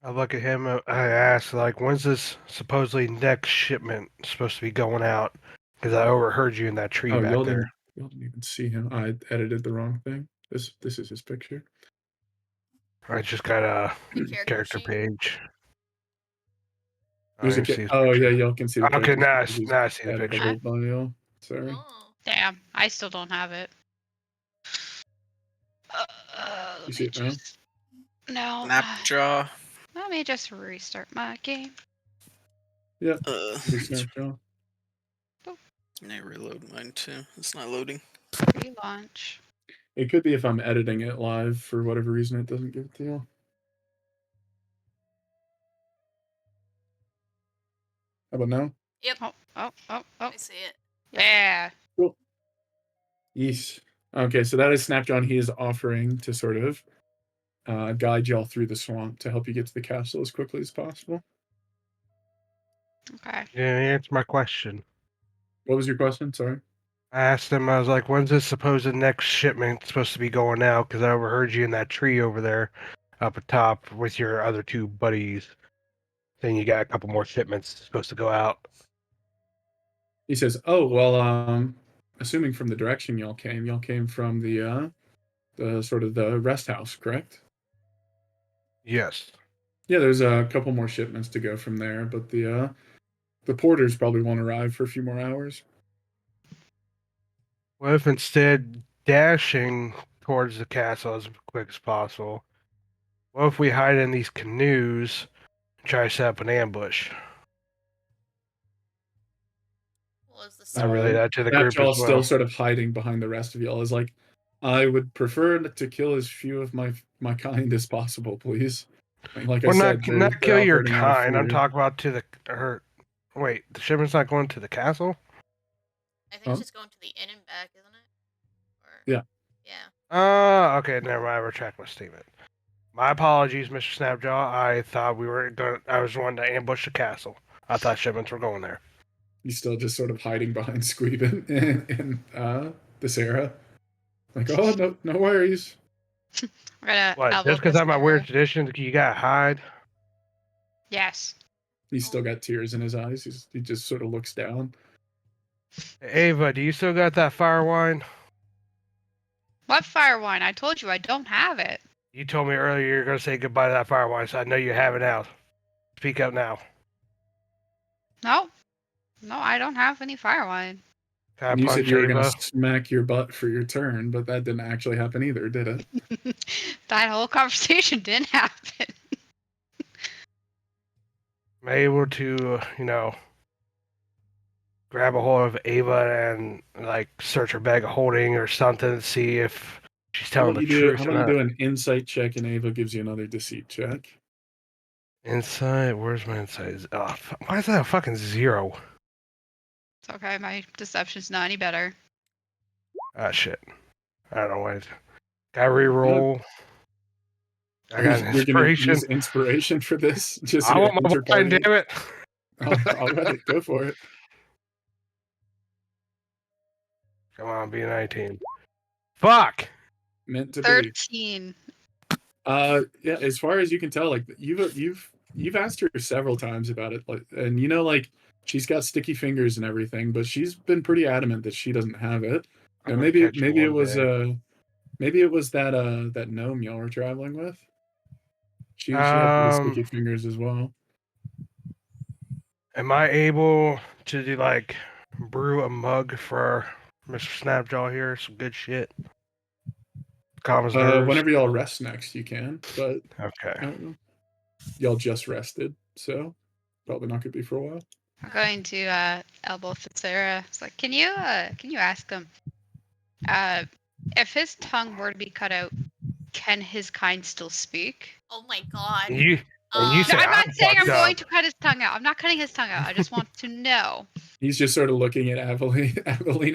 I look at him, I ask, like, when's this supposedly next shipment supposed to be going out? Because I overheard you in that tree Oh, back there. y'all didn't even see him. I edited the wrong thing. This is his picture. I just got a The character sheet. page. There's I a see his Oh yeah, picture. y'all can see the Okay, character. now I see the Added a picture. whole bio. Sorry. Oh. Damn, I still don't have it. You Let see me it now? just. No. Snapjaw. Let me just restart my game. Yeah. Uh, Be Snapjaw. I reload mine too. It's not loading. Relaunch. It could be if I'm editing it live for whatever reason it doesn't give it to you. How about now? Yep. Oh. I see it. Yeah. Cool. Yeesh. Okay, so that is Snapjaw. He is offering to sort of guide y'all through the swamp to help you get to the castle as quickly as possible. Okay. Yeah, answer my question. What was your question? Sorry. I asked him, I was like, when's this supposed next shipment supposed to be going out? Because I overheard you in that tree over there up atop with your other two buddies. Saying you got a couple more shipments supposed to go out. He says, "Oh well, assuming from the direction y'all came from the sort of the rest house, correct?" Yes. Yeah, there's a couple more shipments to go from there, but the porters probably won't arrive for a few more hours. What if instead dashing towards the castle as quick as possible? What if we hide in these canoes and try to set up an ambush? Well, is the I relay that to the group Snapjaw as well. still sort of hiding behind the rest of y'all is like, I would prefer to kill as few of my kind as possible, please. Like I Well, said, not they're kill your operating out of kind. I'm fear. talking about to the her. Wait, the shipment's not going to the castle? I think it's just going to the inn and back, isn't it? Or, Yeah. Yeah. Okay, never mind. I retract my statement. My apologies, Mr. Snapjaw. I thought we were going. I was wanting to ambush the castle. I thought shipments were going there. He's still just sort of hiding behind Squeeb and Thesera. Like, oh no worries. We're gonna What? elbow Just because I'm a Thesera. weird tradition, you gotta hide? Yes. He's still got tears in his eyes. He just sort of looks down. Ava, do you still got that fire wine? What fire wine? I told you I don't have it. You told me earlier you were going to say goodbye to that fire wine, so I know you have it now. Speak up now. No. No, I don't have any fire wine. Can I And you said punch you were going Ava? to smack your butt for your turn, but that didn't actually happen either, did it? That whole conversation didn't happen. I'm able to, grab a hold of Ava and, like, search her bag of holding or something and see if she's telling the truth. How about you do an insight check and Ava gives you another deceit check? Insight? Where's my insight? Oh, why is that a fucking 0? It's okay, my deception's not any better. Ah, shit. I don't know why. Got to reroll. I got an You're going to inspiration. use inspiration for this? Just I to want my enter wine, party? damn it. All right, go for it. Come on, be 19. Fuck! Meant to be. 13. Yeah, as far as you can tell, like you've asked her several times about it, like, and like she's got sticky fingers and everything, but she's been pretty adamant that she doesn't have it. I'm And gonna catch you maybe it one was day. maybe it was that gnome y'all were traveling with. She had pretty sticky fingers as well. Am I able to do like brew a mug for Mr. Snapjaw here? Some good shit. Calm his nerves. Whenever y'all rest next, you can, but Okay. Y'all just rested, so probably not gonna be for a while. I'm going to elbow Thesera. It's like, can you ask him if his tongue were to be cut out, can his kind still speak? Oh my god. And you No, say I'm not saying I'm fucked going up. to cut his tongue out. I'm not cutting his tongue out. I just want to know. He's just sort of looking at Aveline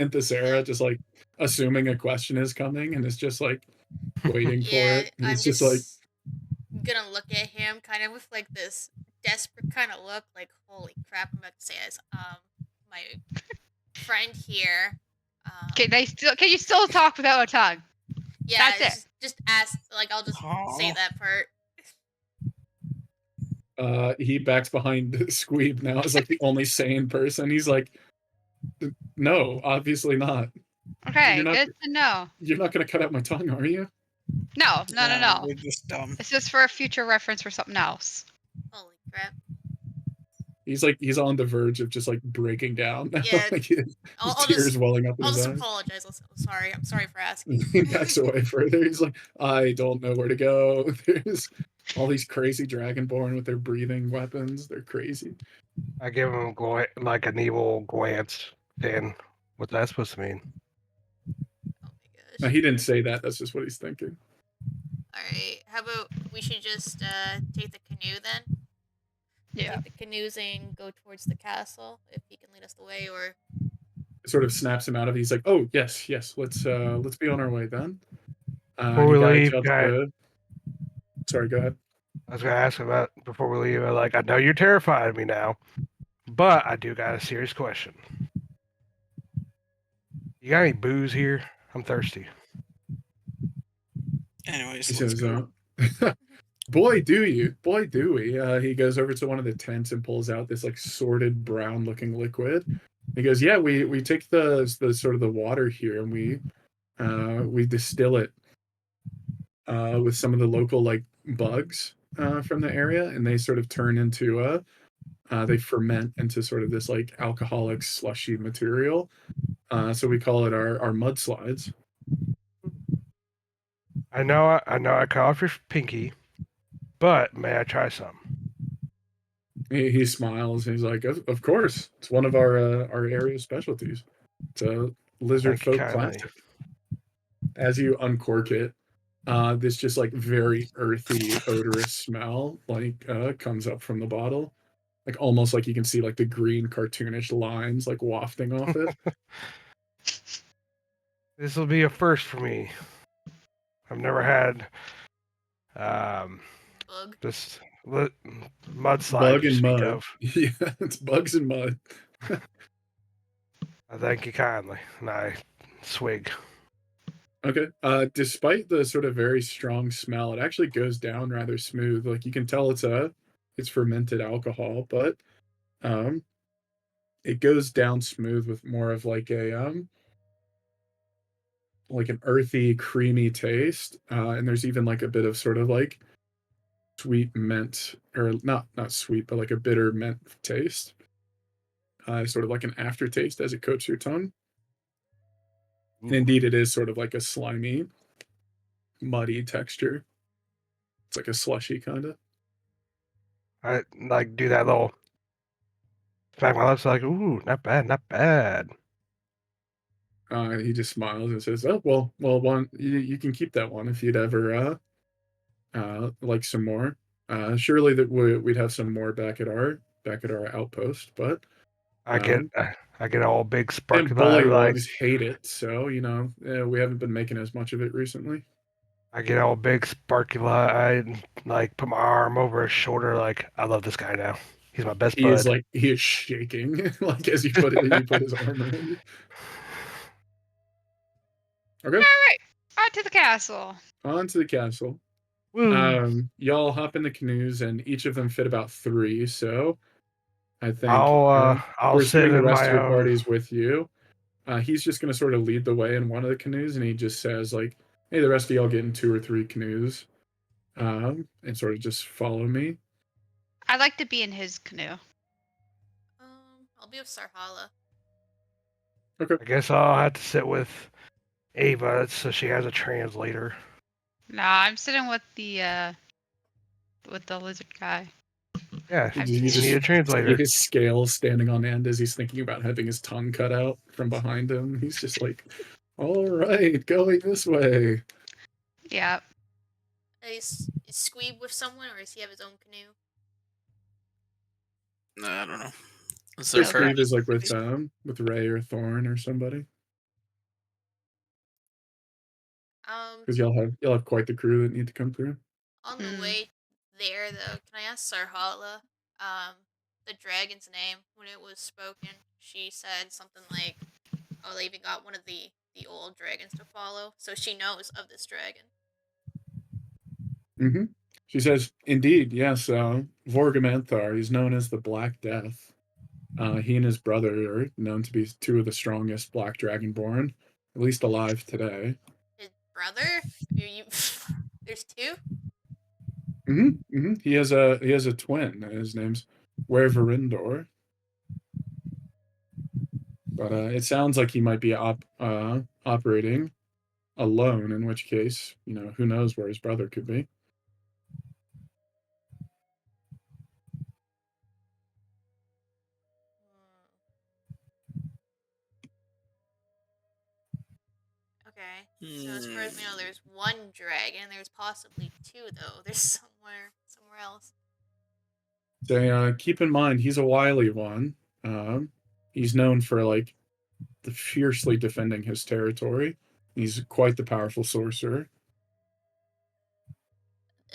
and Thesera, just like assuming a question is coming, and is just like waiting for Yeah, it. And I'm it's just like, gonna look at him kind of with like this desperate kind of look, like, holy crap, I'm about to say this. My friend here. Can you still talk without a tongue? Yeah, That's it. just ask, like, I'll just say that part. he backs behind Squeeb now as like the only sane person. He's like, no, obviously not. Okay, You're not- good to know. You're not gonna cut out my tongue, are you? No. We're just dumb. It's just for a future reference for something else. Holy crap. He's on the verge of just like breaking down. Yeah, like, I'll tears just welling up in I'll his just eyes. apologize. I'm sorry for asking. He backs away further. He's like, I don't know where to go. There's all these crazy dragonborn with their breathing weapons. They're crazy. I give him like an evil glance. Dan, what's that supposed to mean? Oh my Now, gosh. he didn't say that. That's just what he's thinking. Alright, how about we should just take the canoe then? Yeah. take the canoes and go towards the castle if he can lead us the way, or Sort of snaps him out of it. He's like, "Oh yes, yes. Let's be on our way then." Before And he we guides leave, you up guy, the. Sorry, go ahead. I was gonna ask about before we leave. Like, I know you're terrified of me now, but I do got a serious question. You got any booze here? I'm thirsty. Anyways, He let's says, go. "Boy, do you? Boy, do we?" He goes over to one of the tents and pulls out this like sorted brown-looking liquid. He goes, "Yeah, we take the sort of the water here and we distill it with some of the local like bugs from the area, and they sort of turn into they ferment into sort of this like alcoholic slushy material. So we call it our mudslides." I know I cut off your pinky, but may I try some? He smiles and he's like, of course, it's one of our area specialties. It's a lizard Thank you folk kindly. classic." As you uncork it, this just like very earthy, odorous smell like comes up from the bottle, like almost like you can see like the green cartoonish lines like wafting off it. This will be a first for me. I've never had bug. this mudslide Bug you and speak mud. of. Yeah, it's bugs and mud. I thank you kindly, and I swig. Okay. Despite the sort of very strong smell, it actually goes down rather smooth. Like you can tell it's fermented alcohol, but um it goes down smooth with more of like an earthy, creamy taste. And there's even like a bit of sort of like sweet mint, or not sweet, but like a bitter mint taste. Sort of like an aftertaste as it coats your tongue. And indeed, it is sort of like a slimy, muddy texture. It's like a slushy kind of. I like do that little smack my lips like, ooh, not bad, not bad. He just smiles and says, "Oh well, one you can keep that one if you'd ever like some more. Surely that we'd have some more back at our outpost, but I get um, I get all big and sparkly like bullywugs hate it, so we haven't been making as much of it recently." I get all big sparkly eyed, like put my arm over his shoulder like I love this guy now. He's my best bud. He is shaking like as you put his arm around you. Okay, All right. On to the castle. on to the castle. Woo. Y'all hop in the canoes, and each of them fit about three. So I think, I'll we're sit assuming the in rest my of your own. party's with you. He's just going to sort of lead the way in one of the canoes, and he just says like, "Hey, the rest of y'all get in two or three canoes, and sort of just follow me." I'd like to be in his canoe. I'll be with Sarhala. Okay. I guess I'll have to sit with Ava so she has a translator. Nah, I'm sitting with the lizard guy. Yeah, You you just need a see translator. his scales standing on end as he's thinking about having his tongue cut out from behind him. He's just like, "All right, going this way." Yeah. Is Squeeb with someone, or does he have his own canoe? No, I don't know. Is So there Okay. Steve is like with Ray or Thorn or somebody, Um, because y'all have quite the crew that need to come through. on the Mm. way there, though, can I ask Sarhala, the dragon's name when it was spoken? She said something like, "Oh, they even got one of the old dragons to follow," so she knows of this dragon. Mm-hmm. She says, "Indeed, yes. Vorgamanthar, he's known as the Black Death. He and his brother are known to be two of the strongest Black Dragonborn, at least alive today." His brother? You There's two? Mm-hmm. Mm-hmm. He has a twin. His name's Werverindor. But it sounds like he might be operating alone. In which case, who knows where his brother could be. Okay. So as far as we know, there's one dragon. There's possibly two, though. There's somewhere else. They keep in mind he's a wily one. He's known for like fiercely defending his territory. He's quite the powerful sorcerer.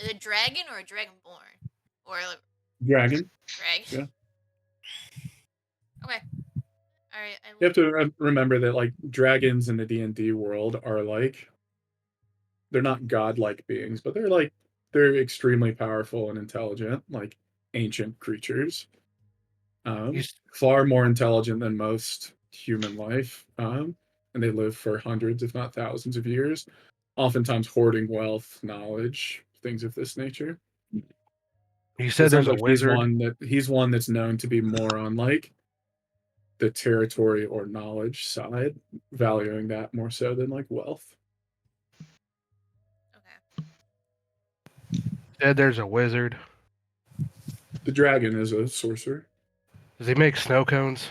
A dragon or a dragonborn? Or a Dragon. dragon? Yeah. Okay. All right. You have to remember that like dragons in the D&D world are like they're not godlike beings, but they're extremely powerful and intelligent, like ancient creatures. Far more intelligent than most human life. And they live for hundreds, if not thousands of years, oftentimes hoarding wealth, knowledge, things of this nature. You It said there's sounds a like wizard. he's one that's known to be more on like the territory or knowledge side, valuing that more so than like wealth. Okay. Said there's a wizard. The dragon is a sorcerer. Does he make snow cones?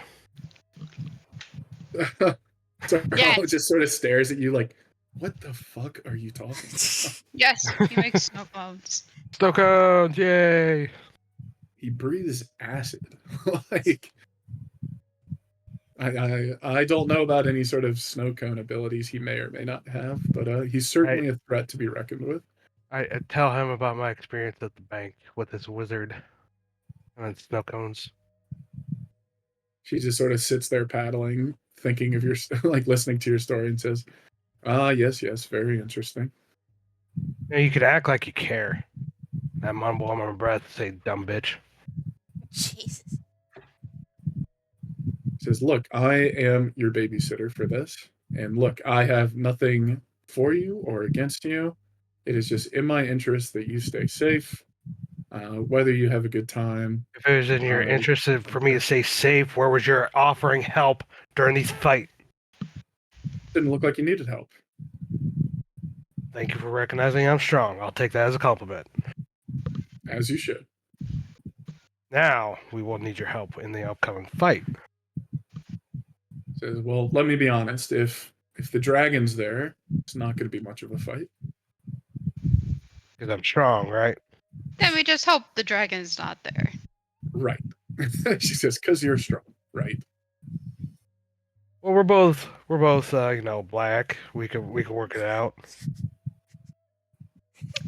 It just sort of stares at you like, what the fuck are you talking about? Yes, he makes snow cones. Snow cones, yay! He breathes acid. Like I don't know about any sort of snow cone abilities he may or may not have, but he's certainly a threat to be reckoned with. I tell him about my experience at the bank with this wizard and snow cones. She just sort of sits there paddling, thinking of your like listening to your story, and says, "Ah, yes, very interesting." You know, you could act like you care. I mumble under my breath, say, "Dumb bitch." Jesus. Says, "Look, I am your babysitter for this, and look, I have nothing for you or against you. It is just in my interest that you stay safe, whether you have a good time." If it was in your interest for me to stay safe, where was your offering help during these fights? Didn't look like you needed help. Thank you for recognizing I'm strong. I'll take that as a compliment. As you should. Now, we will need your help in the upcoming fight. Says, well, let me be honest. If the dragon's there, it's not going to be much of a fight. Because I'm strong, right? Then we just hope the dragon's not there. Right. She says, because you're strong, right? Well, we're both black. We can work it out.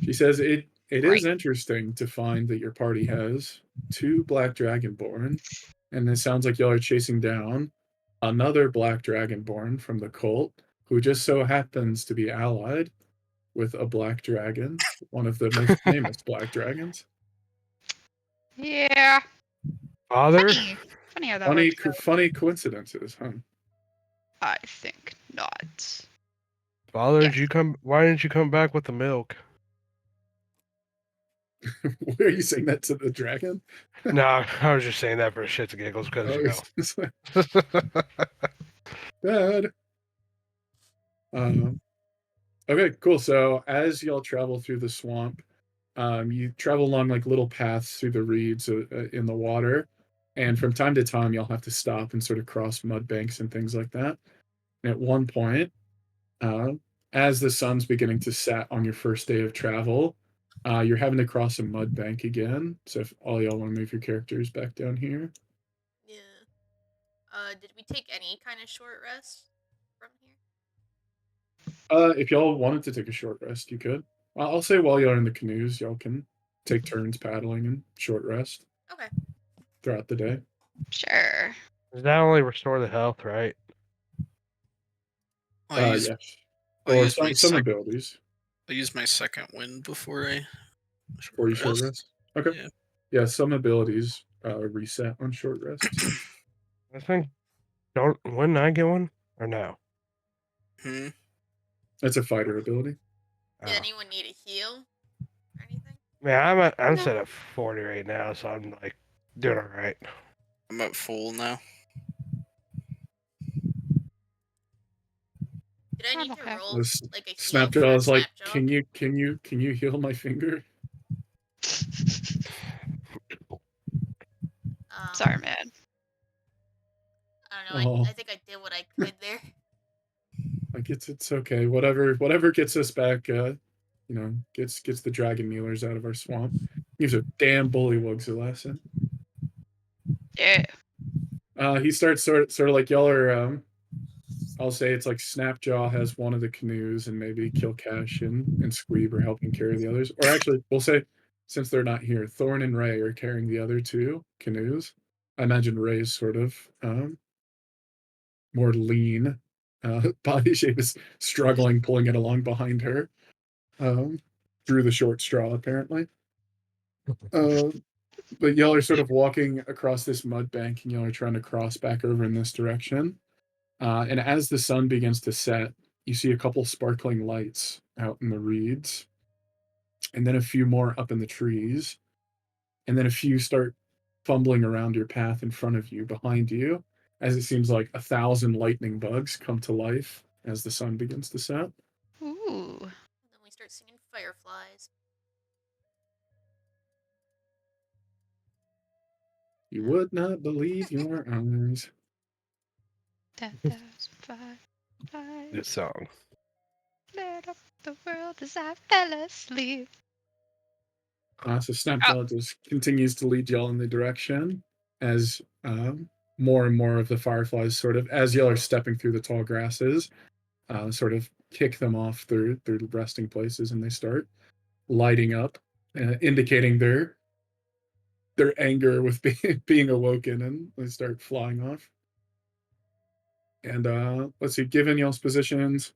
She says it Right. is interesting to find that your party has 2 black dragonborn, and it sounds like y'all are chasing down another black dragonborn from the cult who just so happens to be allied with a black dragon, one of the most famous black dragons. Yeah. Father? Funny how that works out. Funny coincidences, huh? I think not. Father, Yes. why didn't you come back with the milk? Are you saying that to the dragon? No, I was just saying that for shits and giggles because it's like, Dad. Okay, cool. So as y'all travel through the swamp, you travel along like little paths through the reeds in the water, and from time to time you'll have to stop and sort of cross mud banks and things like that. And at one point, as the sun's beginning to set on your first day of travel, you're having to cross a mud bank again. So if all y'all want to move your characters back down here. Yeah. Did we take any kind of short rest from here? If y'all wanted to take a short rest, you could. I'll say while y'all are in the canoes, y'all can take turns paddling and short rest. Okay. Throughout the day. Sure. Does that only restore the health, right? Yes. Or some abilities. I use my second wind before I Before you short rest? Okay. Yeah, some abilities reset on short rest. I think wouldn't I get one? Or no? That's a fighter ability. Did anyone need a heal or anything? Man, I'm set at 40 right now, so I'm like doing all right. I'm at full now. Did I need to roll like a heal? Snapjaw is like, can you heal my finger? Sorry, man. I don't know. I think I did what I could there. Like it's okay. Whatever gets us back, gets the dragon kneelers out of our swamp. Gives a damn bullywugs a lesson. Yeah. He starts sort of like y'all are. I'll say it's like Snapjaw has one of the canoes, and maybe Kil'Kash and Squeeb are helping carry the others. Or actually, we'll say since they're not here, Thorn and Ray are carrying the other two canoes. I imagine Ray's sort of more lean. Body shape is struggling, pulling it along behind her. Through the short straw, apparently. But y'all are sort of walking across this mud bank, and y'all are trying to cross back over in this direction. And as the sun begins to set, you see a couple sparkling lights out in the reeds, and then a few more up in the trees, and then a few start fumbling around your path in front of you, behind you, as it seems like 1,000 lightning bugs come to life as the sun begins to set. Ooh. And then we start singing fireflies. You would not believe your eyes. 10,000 fireflies This song. lit up the world as I fell asleep. So Snapjaw just continues to lead y'all in the direction as more and more of the fireflies sort of, as y'all are stepping through the tall grasses, sort of kick them off their resting places, and they start lighting up, indicating their anger with being awoken, and they start flying off. And let's see, given y'all's positions,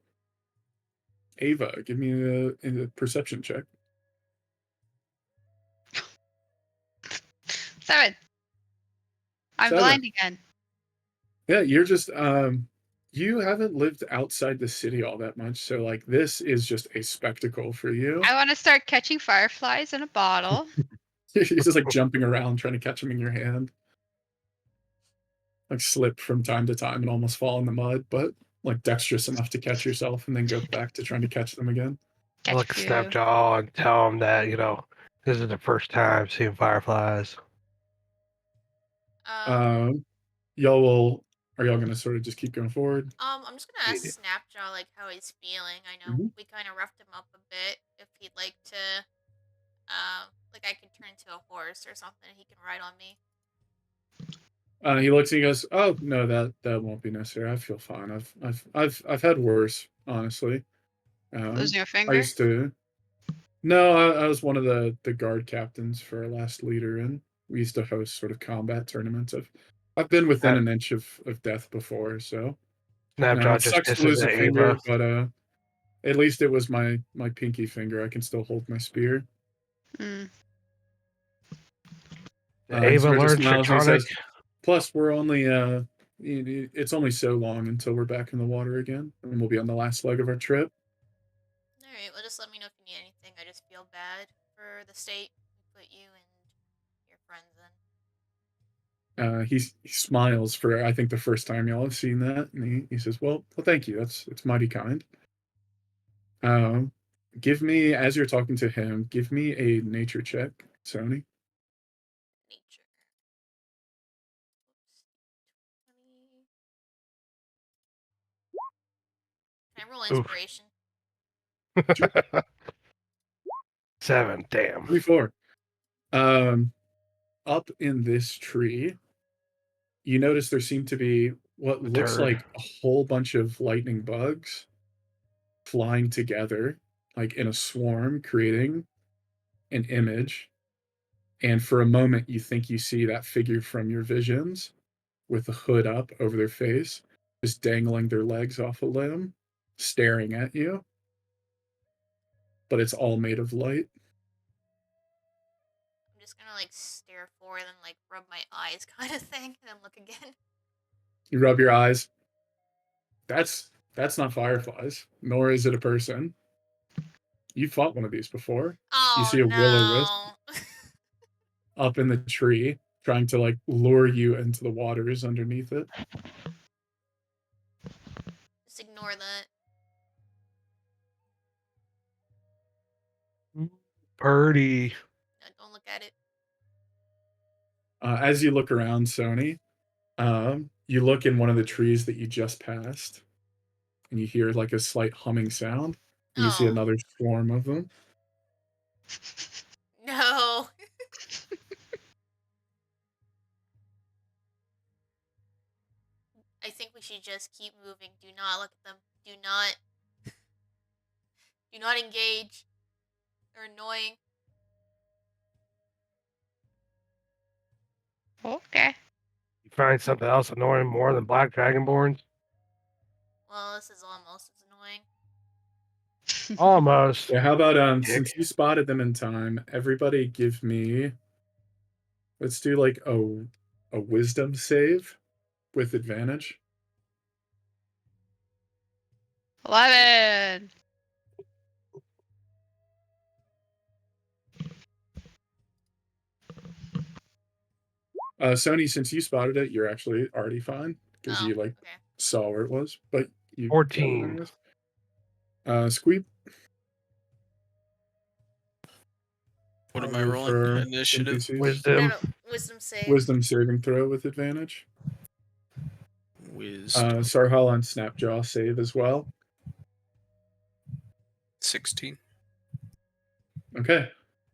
Ava, give me a perception check. 7. I'm 7. blind again. Yeah, you're just you haven't lived outside the city all that much, so like this is just a spectacle for you. I want to start catching fireflies in a bottle. You're just like jumping around trying to catch them in your hand. Like slip from time to time and almost fall in the mud, but like dexterous enough to catch yourself and then go back to trying to catch them again. I Catch look a at few. Snapjaw and tell him that, this is the first time seeing fireflies. Y'all will are y'all gonna sort of just keep going forward? I'm just gonna ask Yeah. Snapjaw like how he's feeling. I know Mhm. we kind of roughed him up a bit. If he'd like to, like I could turn into a horse or something, and he can ride on me. He looks and he goes, "Oh no, that won't be necessary. I feel fine. I've had worse, honestly. Losing a I finger? used to. No, I was one of the guard captains for our last leader, and we used to host sort of combat tournaments. I've been within an inch of death before, so Snapjaw it just sucks to pisses lose a at finger, Ava. but at least it was my pinky finger. I can still hold my spear." Mm. He Ava sort of just learned smiles and he Draconic. says, "Plus, we're only it's only so long until we're back in the water again, and we'll be on the last leg of our trip." All right, well, just let me know if you need anything. I just feel bad for the state we put you and your friends in. He smiles for I think the first time y'all have seen that, and he says, "Well, thank you. It's mighty kind." Um, give me as you're talking to him, give me a nature check, Sony. Nature. Oops. Can I roll Oof. inspiration? Sure. 7, damn. 24. Um, Up in this tree, you notice there seem to be what A looks turd. like a whole bunch of lightning bugs flying together, like in a swarm, creating an image. And for a moment, you think you see that figure from your visions with the hood up over their face, just dangling their legs off a limb, staring at you. But it's all made of light. I'm just gonna like stare forward and like rub my eyes, kind of thing, and then look again. You rub your eyes. That's not fireflies, nor is it a person. You fought one of these before. You Oh see a will-o'-wisp no! up in the tree, trying to like lure you into the waters underneath it. Just ignore that. Birdie. No, don't look at it. As you look around, Sony, you look in one of the trees that you just passed, and you hear like a slight humming sound, and you see Oh another swarm of them. no! think we should just keep moving. Do not look at them. Do not engage. They're annoying. Okay. You find something else annoying more than black dragonborns? Well, this is almost as annoying. Almost. Yeah, how about Dick. since you spotted them in time, everybody give me, let's do like a wisdom save with advantage. 11. Sony, since you spotted it, you're actually already fine because Oh, you like okay. saw where it was, but you 14. Squeeb. What am I'll I roll rolling? for Initiative. NPCs. Wisdom. Wisdom save. Wisdom saving throw with advantage. Wisdom. Sarhal and Snapjaw save as well. 16. Okay.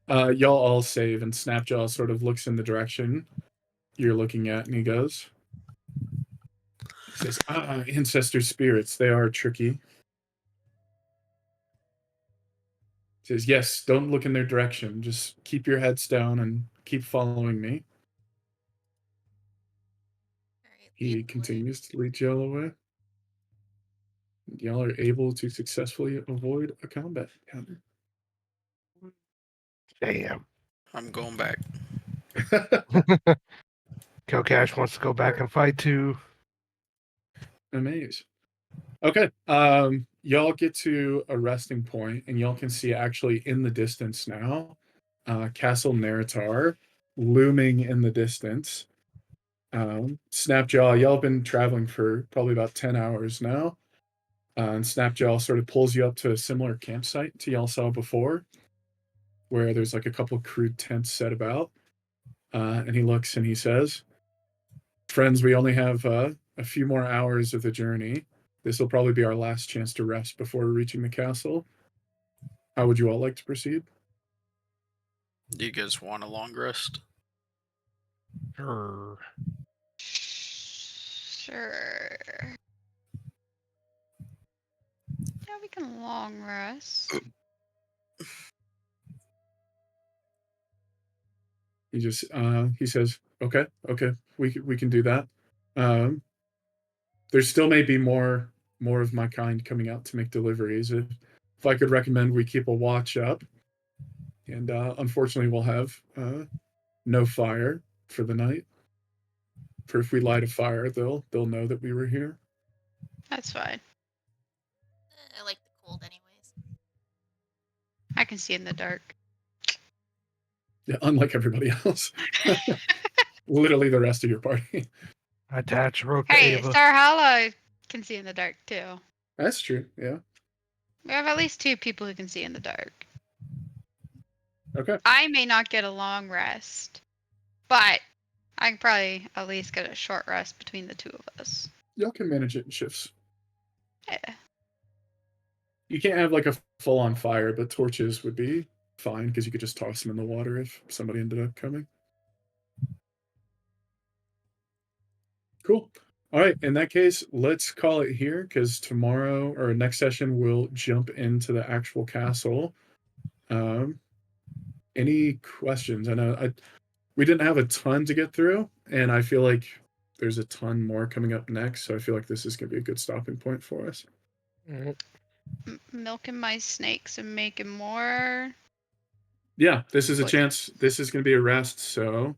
Y'all all save, and Snapjaw sort of looks in the direction you're looking at, and he goes, he says, ancestor spirits, they are tricky. He says, yes, don't look in their direction. Just keep your heads down and keep following me. Alright, He lead the way. continues to lead y'all away. Y'all are able to successfully avoid a combat encounter. Damn. I'm going back. Kil'Kash wants to go back and fight too. Amaze. Okay. Y'all get to a resting point, and y'all can see actually in the distance now, Castle Naerytar looming in the distance. Snapjaw, y'all have been traveling for probably about 10 hours now. And Snapjaw sort of pulls you up to a similar campsite to y'all saw before, where there's like a couple crude tents set about. And he looks and he says, friends, we only have a few more hours of the journey. This will probably be our last chance to rest before reaching the castle. How would you all like to proceed? Do you guys want a long rest? Sure. Sure. Yeah, we can long rest. He just he says, okay, we can do that. There still may be more of my kind coming out to make deliveries. If I could recommend, we keep a watch up, and unfortunately, we'll have no fire for the night. For if we light a fire, they'll know that we were here. That's fine. I like the cold anyways. I can see in the dark. Yeah, unlike everybody else. Literally the rest of your party. Attach rope to Hey, Ava. Star Hollow can see in the dark too. That's true, yeah. We have at least 2 people who can see in the dark. Okay. I may not get a long rest, but I can probably at least get a short rest between the 2 of us. Y'all can manage it in shifts. Yeah. You can't have like a full-on fire, but torches would be fine because you could just toss them in the water if somebody ended up coming. Cool. All right. In that case, let's call it here because tomorrow or next session we'll jump into the actual castle. Any questions? I know we didn't have a ton to get through, and I feel like there's a ton more coming up next. So I feel like this is going to be a good stopping point for us. Milking my snakes and making more. Yeah, this is a What? chance. This is going to be a rest. So,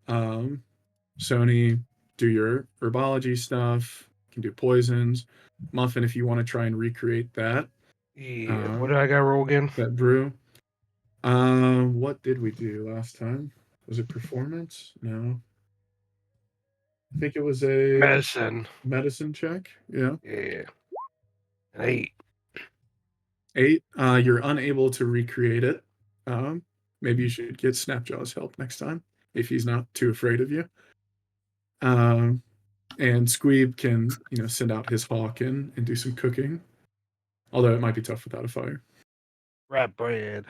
Sony, do your herbology stuff. You can do poisons. Muffin, if you want to try and recreate that. Yeah. What did I got roll again? That brew. What did we do last time? Was it performance? No. I think it was a medicine check. Yeah. Yeah. An 8. 8. You're unable to recreate it. Maybe you should get Snapjaw's help next time if he's not too afraid of you. And Squeeb can, send out his hawk and do some cooking. Although it might be tough without a fire. Rat bread.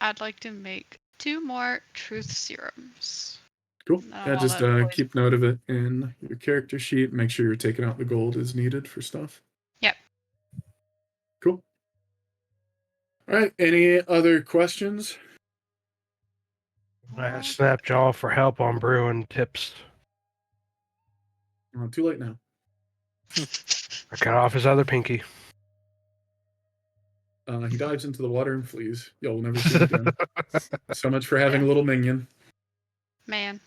I'd like to make 2 more truth serums. Cool. I don't Yeah, want just that poison. keep note of it in your character sheet. Make sure you're taking out the gold as needed for stuff. Yep. Cool. All right. Any other questions? I asked Snapjaw for help on brewing tips. Too late now. I cut off his other pinky. He dives into the water and flees. Y'all will never see him again. So much for having a little minion. Man.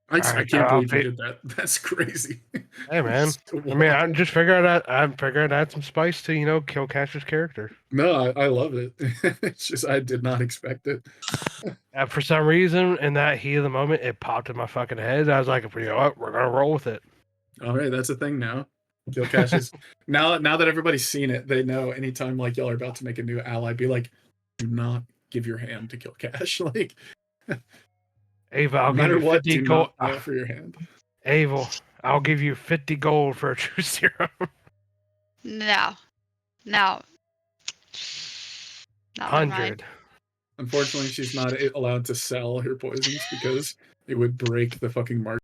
I Alright, can't I'll believe you fi- did that. That's crazy. Hey man, Just to I mean, walk. I'm just figuring out. I'm figuring out some spice to Kil'Kash's character. No, I love it. It's just I did not expect it. For some reason, in that heat of the moment, it popped in my fucking head. I was like, you know what? We're gonna roll with it. All right, that's a thing now. Kil'Kash is now that everybody's seen it, they know anytime like y'all are about to make a new ally, be like, do not give your hand to Kil'Kash. Like Ava, no I'll give matter you what, 50 do gold. not offer your hand. Ava, I'll give you 50 gold for a true serum. No. No. Not never mind. 100. Unfortunately, she's not allowed to sell her poisons because it would break the fucking market.